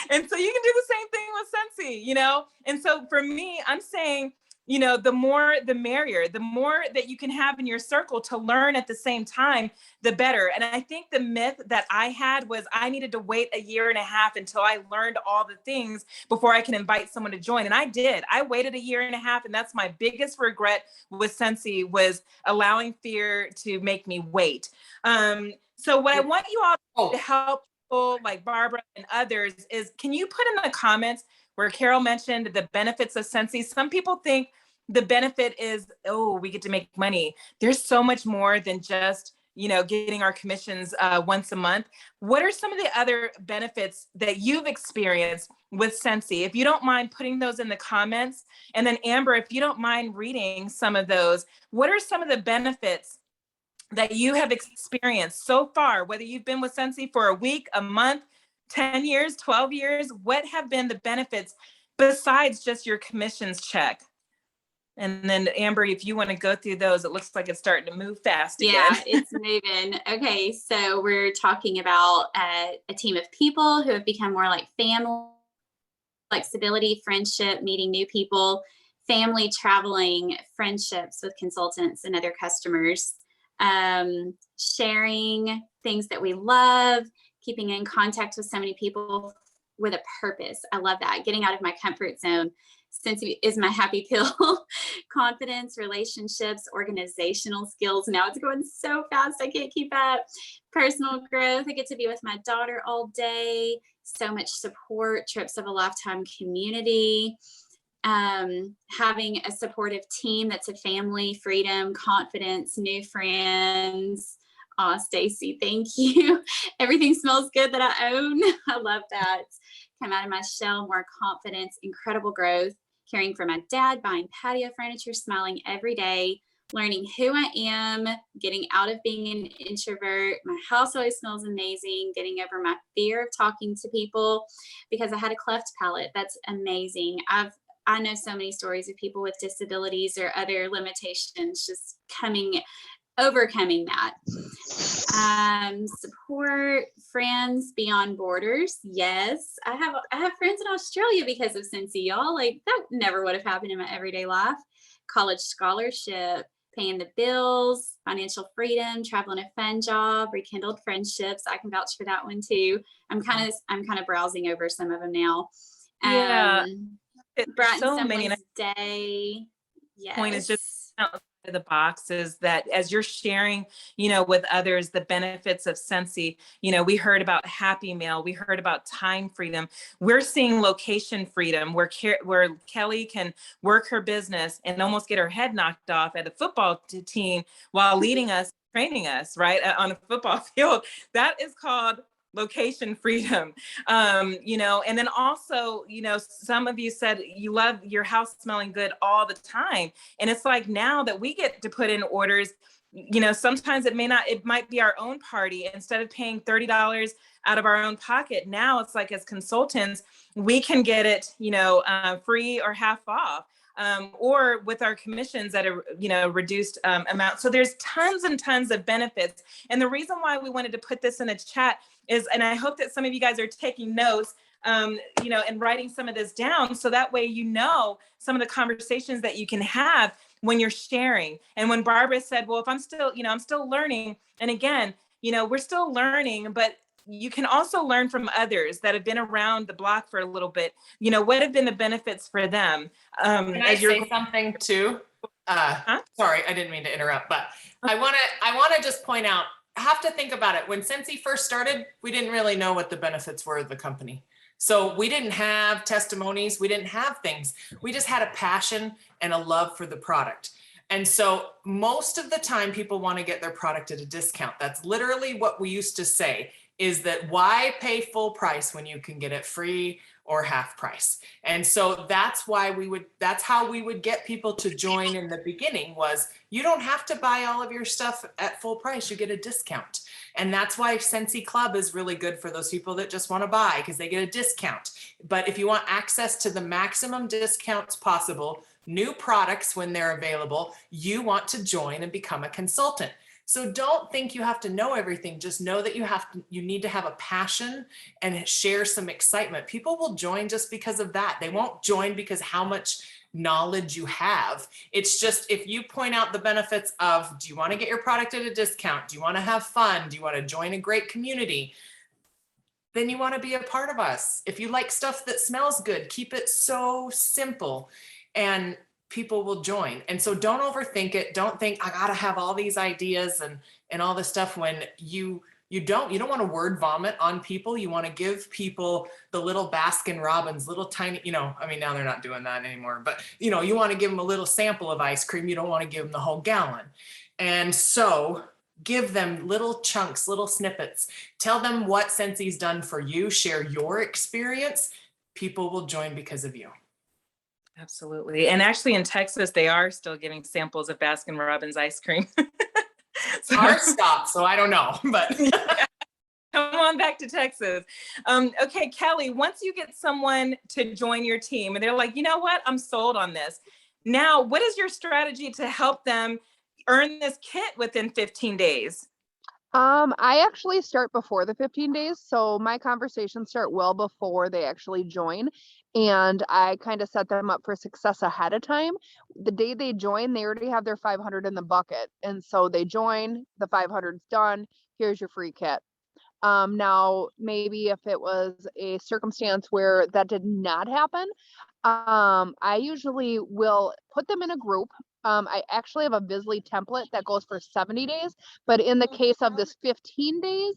And so you can do the same thing with Scentsy, you know? And so for me, I'm saying, you know, the more the merrier, the more that you can have in your circle to learn at the same time, the better. And I think the myth that I had was I needed to wait a year and a half until I learned all the things before I can invite someone to join. And I did. I waited a year and a half. And that's my biggest regret with Scentsy, was allowing fear to make me wait. So what I want you all to help people like Barbara and others is, can you put in the comments where Carol mentioned the benefits of Scentsy? Some people think the benefit is, oh, we get to make money. There's so much more than just, you know, getting our commissions once a month. What are some of the other benefits that you've experienced with Scentsy? If you don't mind putting those in the comments. And then Amber, if you don't mind reading some of those, what are some of the benefits that you have experienced so far, whether you've been with Scentsy for a week, a month, 10 years, 12 years, what have been the benefits besides just your commissions check? And then Amber, if you want to go through those, it looks like it's starting to move fast again. Yeah, it's moving. Okay, so we're talking about a team of people who have become more like family, flexibility, friendship, meeting new people, family, traveling, friendships with consultants and other customers, sharing things that we love, keeping in contact with so many people with a purpose. I love that. Getting out of my comfort zone. Scentsy is my happy pill. Confidence, relationships, organizational skills. Now it's going so fast, I can't keep up. Personal growth. I get to be with my daughter all day. So much support, trips of a lifetime community. Having a supportive team that's a family, freedom, confidence, new friends. Aw, Stacy, thank you. Everything smells good that I own. I love that. Come out of my shell, more confidence, incredible growth, caring for my dad, buying patio furniture, smiling every day, learning who I am, getting out of being an introvert. My house always smells amazing, getting over my fear of talking to people because I had a cleft palate. That's amazing. I know so many stories of people with disabilities or other limitations just overcoming that. Support, friends beyond borders. Yes, I have friends in Australia because of Scentsy, y'all. Like, that never would have happened in my everyday life. College scholarship, paying the bills, financial freedom, traveling a fun job, rekindled friendships. I can vouch for that one too. I'm kind of browsing over some of them now. Yeah, brighten so someone's many. day. Yes. Point is just outside of the box is that as you're sharing, you know, with others, the benefits of Scentsy, you know, we heard about happy mail, we heard about time freedom. We're seeing location freedom where Kelly can work her business and almost get her head knocked off at a football team while leading us, training us, right, on a football field. That is called location freedom. You know, and then also, you know, some of you said you love your house smelling good all the time. And it's like now that we get to put in orders, you know, sometimes it might be our own party. Instead of paying $30 out of our own pocket, now it's like as consultants, we can get it, you know, free or half off. Or with our commissions at a, you know, reduced amount. So there's tons and tons of benefits. And the reason why we wanted to put this in a chat is, and I hope that some of you guys are taking notes, you know, and writing some of this down. So that way, you know, some of the conversations that you can have when you're sharing. And when Barbara said, well, if I'm still, you know, I'm still learning. And again, you know, we're still learning, but you can also learn from others that have been around the block for a little bit. You know, what have been the benefits for them? Can I say something too? Sorry, I didn't mean to interrupt, but I want to just point out, have to think about it. When Scentsy first started, we didn't really know what the benefits were of the company. So we didn't have testimonies, we didn't have things. We just had a passion and a love for the product. And so most of the time people want to get their product at a discount. That's literally what we used to say, is that why pay full price when you can get it free or half price? And so that's how we would get people to join in the beginning, was you don't have to buy all of your stuff at full price, you get a discount. And that's why Scentsy Club is really good for those people that just want to buy, because they get a discount. But if you want access to the maximum discounts possible, new products when they're available, you want to join and become a consultant. So don't think you have to know everything. Just know that you need to have a passion and share some excitement. People will join just because of that. They won't join because how much knowledge you have. It's just, if you point out the benefits of, do you want to get your product at a discount? Do you want to have fun? Do you want to join a great community? Then you want to be a part of us. If you like stuff that smells good, keep it so simple, and people will join. And so don't overthink it. Don't think I got to have all these ideas and all this stuff when you don't want to word vomit on people. You want to give people the little Baskin Robbins, little tiny, I mean, now they're not doing that anymore, but you want to give them a little sample of ice cream. You don't want to give them the whole gallon. And so give them little chunks, little snippets. Tell them what Scentsy's done for you. Share your experience. People will join because of you. Absolutely. And actually in Texas, they are still giving samples of Baskin Robbins ice cream. So, ours stopped, so I don't know, but come on back to Texas. Okay, Kelly, once you get someone to join your team and they're like, you know what, I'm sold on this. Now, what is your strategy to help them earn this kit within 15 days? I actually start before the 15 days. So my conversations start well before they actually join. And I kind of set them up for success ahead of time. The day they join, they already have their 500 in the bucket. And so they join, the 500's done. Here's your free kit. Now, maybe if it was a circumstance where that did not happen, I usually will put them in a group. I actually have a Visly template that goes for 70 days, but in the case of this 15 days,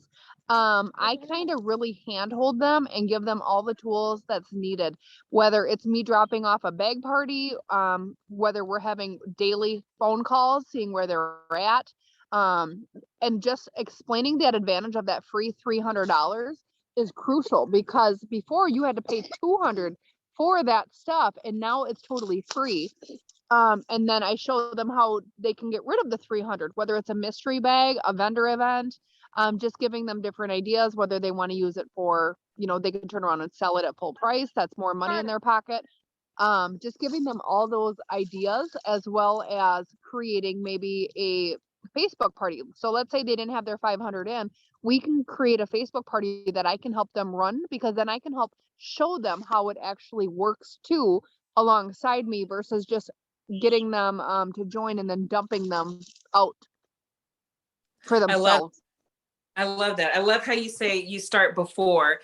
I kind of really handhold them and give them all the tools that's needed, whether it's me dropping off a bag party, whether we're having daily phone calls, seeing where they're at, and just explaining that advantage of that free $300 is crucial, because before you had to pay $200 for that stuff, and now it's totally free. And then I show them how they can get rid of the $300, whether it's a mystery bag, a vendor event, just giving them different ideas, whether they want to use it for, they can turn around and sell it at full price. That's more money in their pocket. Just giving them all those ideas, as well as creating maybe a Facebook party. So let's say they didn't have their 500 in, we can create a Facebook party that I can help them run, because then I can help show them how it actually works too, alongside me, versus just getting them to join and then dumping them out for themselves. I love that. I love how you say you start before.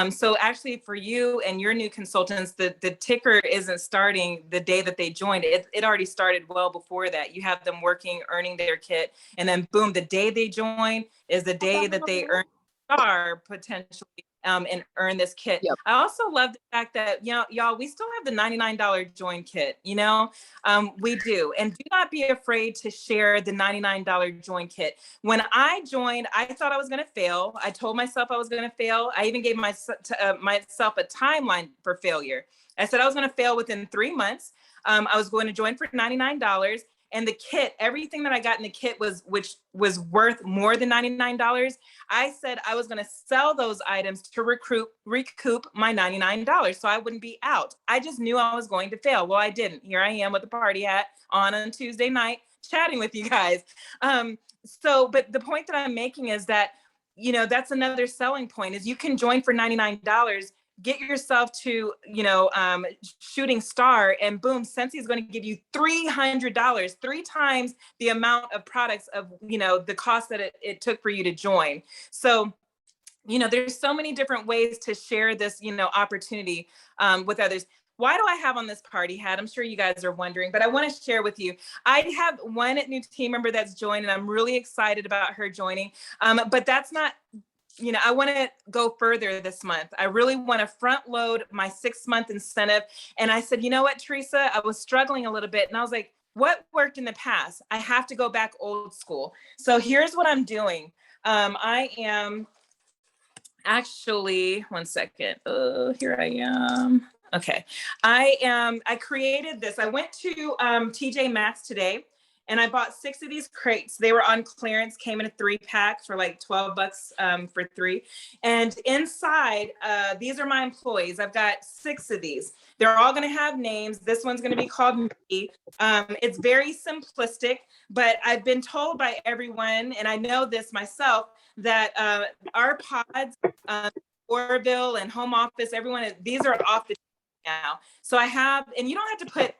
So actually for you and your new consultants, the ticker isn't starting the day that they joined. It already started well before that. You have them working, earning their kit, and then boom, the day they join is the day that they earn star potentially and earn this kit. Yep. I also love the fact that, y'all, we still have the $99 join kit, we do. And do not be afraid to share the $99 join kit. When I joined, I thought I was going to fail. I told myself I was going to fail. I even gave myself a timeline for failure. I said I was going to fail within 3 months. I was going to join for $99. And the kit, everything that I got in the kit which was worth more than $99. I said I was going to sell those items to recoup my $99 so I wouldn't be out. I just knew I was going to fail. Well, I didn't. Here I am with the party hat on Tuesday night, chatting with you guys. But the point that I'm making is that, that's another selling point, is you can join for $99. Get yourself to, shooting star, and boom, Scentsy is going to give you $300, 3 times the amount of products of, the cost that it took for you to join. So, there's so many different ways to share this, opportunity with others. Why do I have on this party hat? I'm sure you guys are wondering, but I want to share with you. I have one new team member that's joined, and I'm really excited about her joining. But that's not I want to go further this month. I really want to front load my 6-month incentive. And I said, you know what, Teresa, I was struggling a little bit. And I was like, what worked in the past? I have to go back old school. So here's what I'm doing. I am actually, one second. Here I am. Okay. I created this. I went to TJ Maxx today and I bought 6 of these crates. They were on clearance, came in a 3-pack for like $12 for 3. And inside, these are my employees. I've got 6 of these. They're all going to have names. This one's going to be called me. It's very simplistic, but I've been told by everyone, and I know this myself, that our pods, Orville and home office, everyone, these are off the now. So I have, and you don't have to put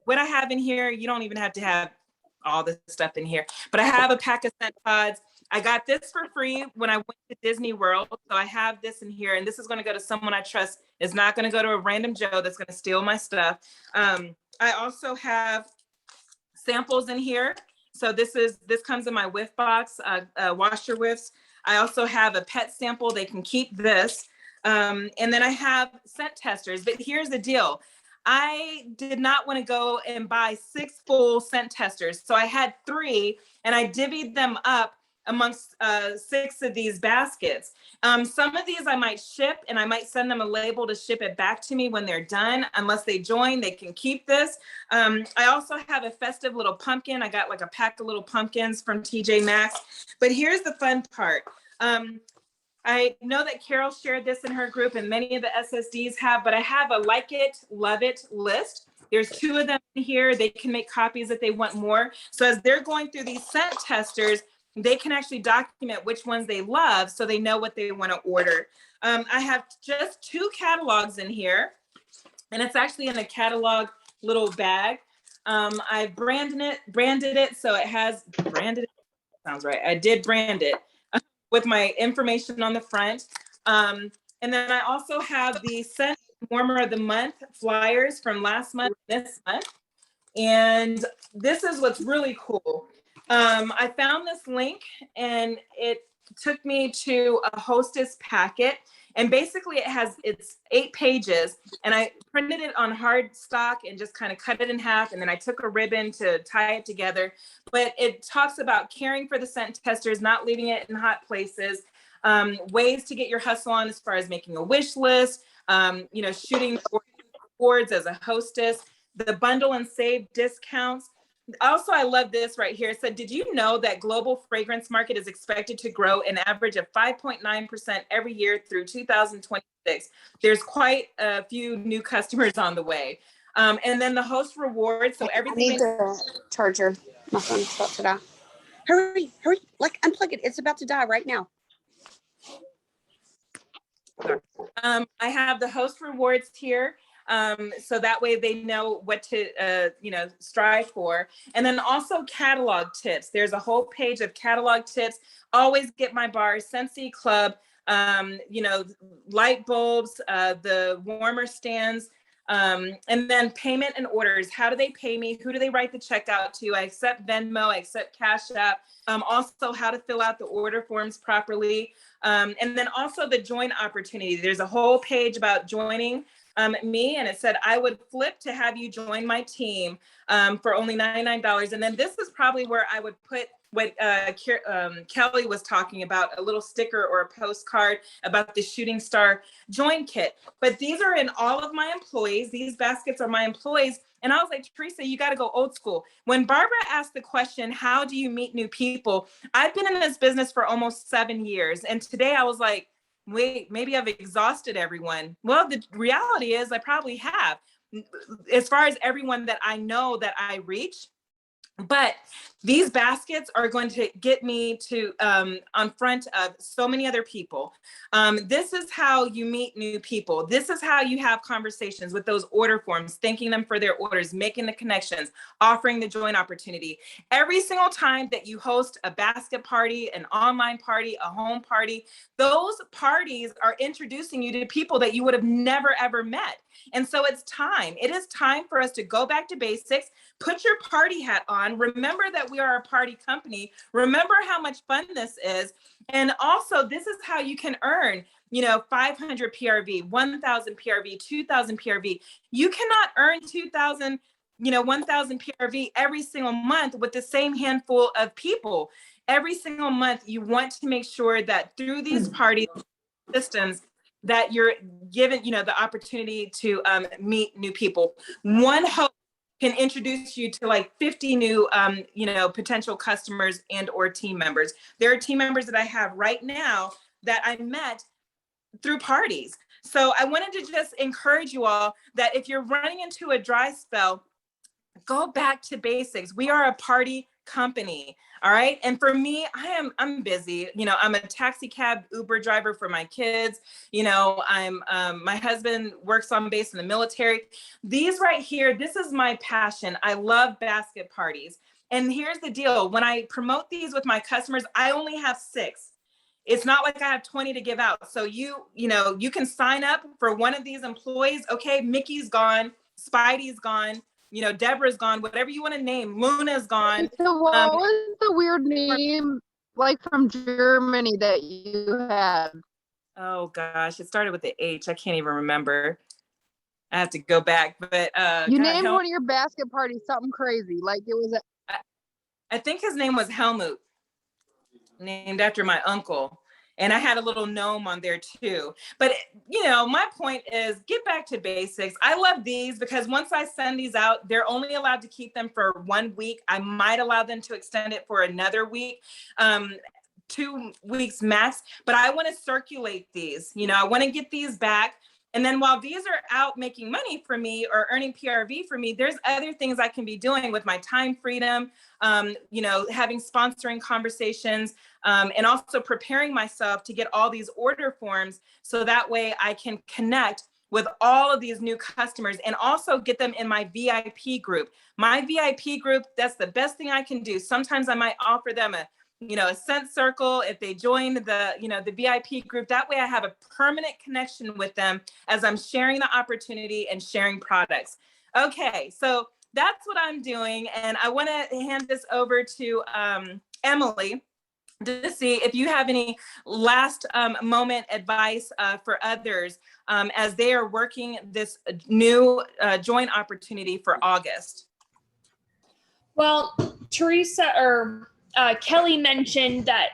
what I have in here. You don't even have to have all this stuff in here, but I have a pack of scent pods. I got this for free when I went to Disney World. So I have this in here, and this is going to go to someone I trust. It's not going to go to a random Joe that's going to steal my stuff. I also have samples in here. So this comes in my whiff box, wash your whiffs. I also have a pet sample. They can keep this. And then I have scent testers, but here's the deal. I did not want to go and buy 6 full scent testers. So I had 3 and I divvied them up amongst 6 of these baskets. Some of these I might ship and I might send them a label to ship it back to me when they're done. Unless they join, they can keep this. I also have a festive little pumpkin. I got like a pack of little pumpkins from TJ Maxx. But here's the fun part. I know that Carol shared this in her group and many of the SSDs have, but I have a like it, love it list. There's 2 of them here. They can make copies if they want more. So as they're going through these scent testers, they can actually document which ones they love so they know what they want to order. I have just 2 catalogs in here, and it's actually in a catalog little bag. I branded it so it has branded it. Sounds right. I did brand it with my information on the front. And then I also have the Scent Warmer of the Month flyers from last month, this month. And this is what's really cool. I found this link and it took me to a hostess packet. And basically it's 8 pages and I printed it on hard stock and just kind of cut it in half. And then I took a ribbon to tie it together. But it talks about caring for the scent testers, not leaving it in hot places, ways to get your hustle on as far as making a wish list, shooting boards as a hostess, the bundle and save discounts. Also, I love this right here. It said, did you know that global fragrance market is expected to grow an average of 5.9% every year through 2026? There's quite a few new customers on the way. And then the host rewards. So everything. I need the charger. My phone's about to die. Hurry. Like, unplug it. It's about to die right now. I have the host rewards here. So that way they know what to, strive for. And then also catalog tips. There's a whole page of catalog tips. Always get my bars, Scentsy Club, light bulbs, the warmer stands, and then payment and orders. How do they pay me? Who do they write the check out to? I accept Venmo, I accept Cash App. Also how to fill out the order forms properly. And then also the join opportunity. There's a whole page about joining me, and it said I would flip to have you join my team for only $99. And then this is probably where I would put what Kelly was talking about, a little sticker or a postcard about the Shooting Star Join Kit. But these are in all of my employees. These baskets are my employees. And I was like, Teresa, you got to go old school. When Barbara asked the question, how do you meet new people? I've been in this business for almost 7 years. And today I was like, wait, maybe I've exhausted everyone. Well, the reality is I probably have, as far as everyone that I know that I reach. But these baskets are going to get me to on front of so many other people. This is how you meet new people. This is how you have conversations with those order forms, thanking them for their orders, making the connections, offering the join opportunity. Every single time that you host a basket party, an online party, a home party, those parties are introducing you to people that you would have never, ever met. And so it's time. It is time for us to go back to basics, put your party hat on. Remember that we are a party company. Remember how much fun this is. And also, this is how you can earn, 500 PRV, 1,000 PRV, 2,000 PRV. You cannot earn 2,000, 1,000 PRV every single month with the same handful of people. Every single month, you want to make sure that through these parties systems that you're given, the opportunity to meet new people. One host can introduce you to like 50 new, potential customers and or team members. There are team members that I have right now that I met through parties. So I wanted to just encourage you all that if you're running into a dry spell, go back to basics. We are a party company. All right. And for me, I'm busy. I'm a taxi cab Uber driver for my kids. I'm my husband works on base in the military. These right here, this is my passion. I love basket parties. And here's the deal. When I promote these with my customers, I only have 6. It's not like I have 20 to give out. So you can sign up for one of these employees. Okay, Mickey's gone, Spidey's gone, Deborah's gone, whatever you want to name. Luna's gone. So what was the weird name like from Germany that you had? Oh gosh, it started with the H. I can't even remember. I have to go back. But you named one of your basket parties something crazy. Like it was I think his name was Helmut, named after my uncle. And I had a little gnome on there too. But, my point is get back to basics. I love these because once I send these out, they're only allowed to keep them for 1 week. I might allow them to extend it for another week, 2 weeks max. But I want to circulate these. I want to get these back. And then while these are out making money for me or earning PRV for me, there's other things I can be doing with my time freedom, having sponsoring conversations, and also preparing myself to get all these order forms so that way I can connect with all of these new customers and also get them in my VIP group. My VIP group, that's the best thing I can do. Sometimes I might offer them a scent circle if they join the VIP group. That way I have a permanent connection with them as I'm sharing the opportunity and sharing products. Okay, so that's what I'm doing. And I want to hand this over to Emily to see if you have any last moment advice for others as they are working this new joint opportunity for August. Well, Teresa or Kelly mentioned that,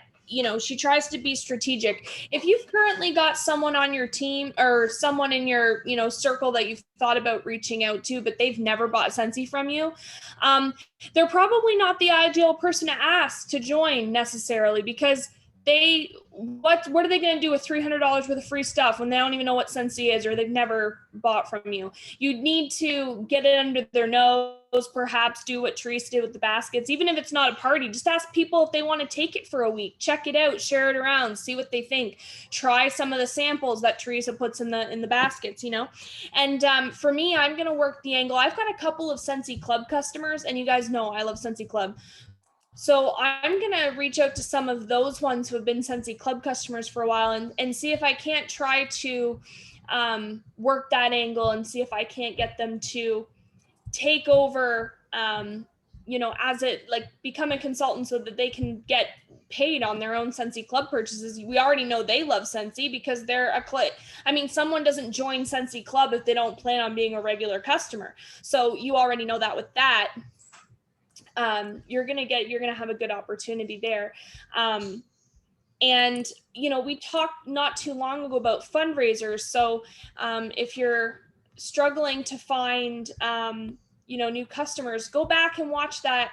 she tries to be strategic. If you've currently got someone on your team or someone in your, circle that you've thought about reaching out to, but they've never bought Scentsy from you, they're probably not the ideal person to ask to join necessarily because what are they going to do with $300 worth of free stuff when they don't even know what Scentsy is or they've never bought from you? You need to get it under their nose, perhaps do what Teresa did with the baskets. Even if it's not a party, just ask people if they want to take it for a week, check it out, share it around, see what they think, try some of the samples that Teresa puts in the baskets, And for me, I'm going to work the angle. I've got a couple of Scentsy Club customers, and you guys know I love Scentsy Club. So I'm going to reach out to some of those ones who have been Scentsy Club customers for a while and see if I can't try to work that angle and see if I can't get them to take over, as it become a consultant so that they can get paid on their own Scentsy Club purchases. We already know they love Scentsy because they're someone doesn't join Scentsy Club if they don't plan on being a regular customer. So you already know that with that. You're going to have a good opportunity there. And, we talked not too long ago about fundraisers. So if you're struggling to find, new customers, go back and watch that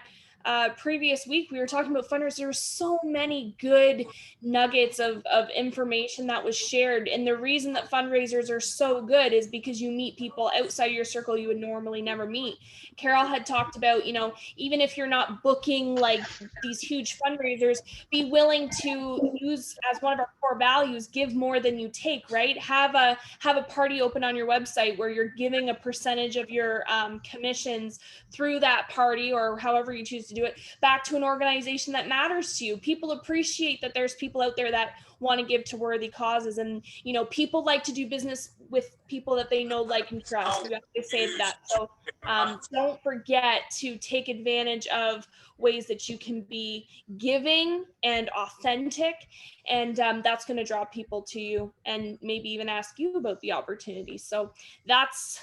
previous week. We were talking about fundraisers. There were so many good nuggets of information that was shared. And the reason that fundraisers are so good is because you meet people outside your circle you would normally never meet. Carol had talked about, even if you're not booking these huge fundraisers, be willing to use as one of our core values, give more than you take, right? Have a party open on your website where you're giving a percentage of your commissions through that party or however you choose to do it back to an organization that matters to you. People appreciate that there's people out there that want to give to worthy causes, and you know, people like to do business with people that they know, like, and trust. We have to say that. So don't forget to take advantage of ways that you can be giving and authentic, and that's going to draw people to you and maybe even ask you about the opportunity. So that's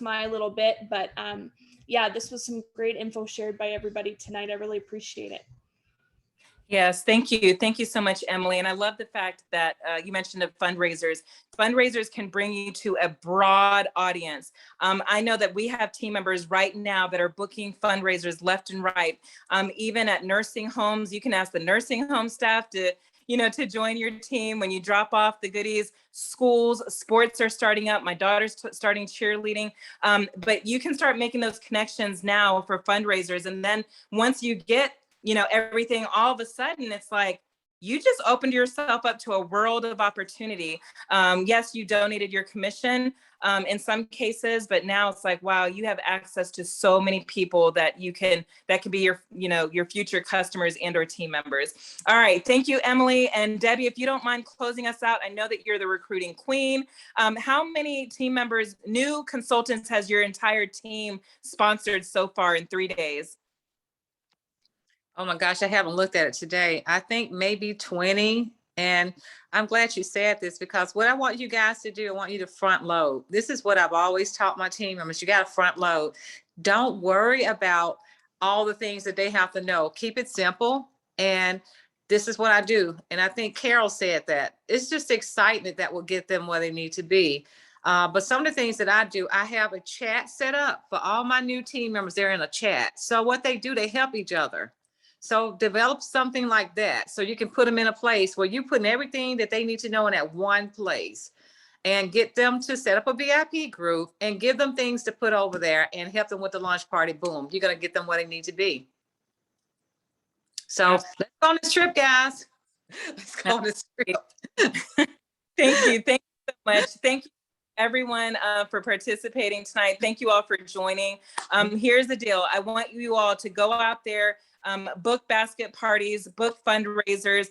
my little bit, but yeah, this was some great info shared by everybody tonight. I really appreciate it. Yes, thank you. Thank you so much, Emily. And I love the fact that you mentioned of fundraisers. Fundraisers can bring you to a broad audience. I know that we have team members right now that are booking fundraisers left and right. Even at nursing homes, you can ask the nursing home staff to join your team when you drop off the goodies. Schools, sports are starting up. My daughter's starting cheerleading. But you can start making those connections now for fundraisers. And then once you get everything, all of a sudden it's like you just opened yourself up to a world of opportunity. Yes, you donated your commission in some cases, but now it's like, wow, you have access to so many people that can be your future customers and or team members. All right, thank you, Emily. And Debbie, if you don't mind closing us out, I know that you're the recruiting queen. How many team members, new consultants, has your entire team sponsored so far in 3 days? Oh my gosh, I haven't looked at it today. I think maybe 20. And I'm glad you said this, because what I want you guys to do, I want you to front load. This is what I've always taught my team members. You got to front load. Don't worry about all the things that they have to know. Keep it simple. And this is what I do. And I think Carol said that. It's just excitement that will get them where they need to be. But some of the things that I do, I have a chat set up for all my new team members. They're in a chat. So what they do, they help each other. So develop something like that, so you can put them in a place where you're putting everything that they need to know in that one place, and get them to set up a VIP group and give them things to put over there and help them with the lunch party. Boom, you're going to get them where they need to be. So let's go on this trip, guys. Let's go on this trip. Thank you. Thank you so much. Thank you, everyone, for participating tonight. Thank you all for joining. Here's the deal. I want you all to go out there, book basket parties, book fundraisers,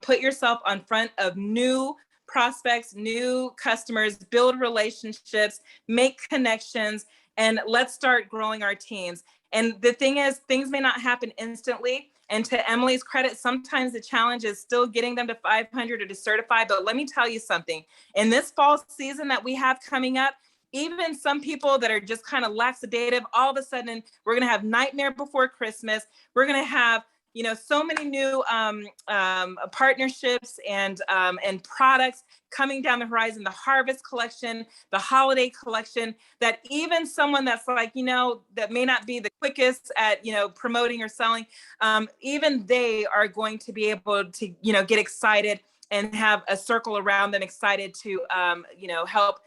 put yourself on front of new prospects, new customers, build relationships, make connections, and let's start growing our teams. And the thing is, things may not happen instantly. And to Emily's credit, sometimes the challenge is still getting them to 500 or to certify. But let me tell you something, in this fall season that we have coming up, even some people that are just kind of lackadaisical, all of a sudden we're going to have Nightmare Before Christmas. We're going to have, so many new partnerships and products coming down the horizon, the Harvest Collection, the Holiday Collection, that even someone that's like, that may not be the quickest at, promoting or selling, even they are going to be able to, get excited and have a circle around them excited to, help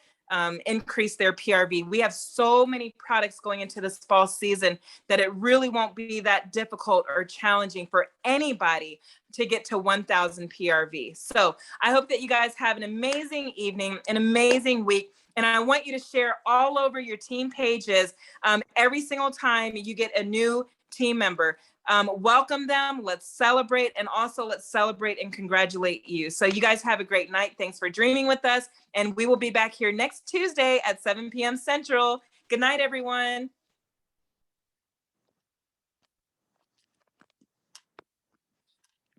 increase their PRV. We have so many products going into this fall season that it really won't be that difficult or challenging for anybody to get to 1,000 PRV. So I hope that you guys have an amazing evening, an amazing week. And I want you to share all over your team pages every single time you get a new team member. Welcome them. Let's celebrate. And also let's celebrate and congratulate you. So you guys have a great night. Thanks for dreaming with us. And we will be back here next Tuesday at 7 p.m. Central. Good night, everyone.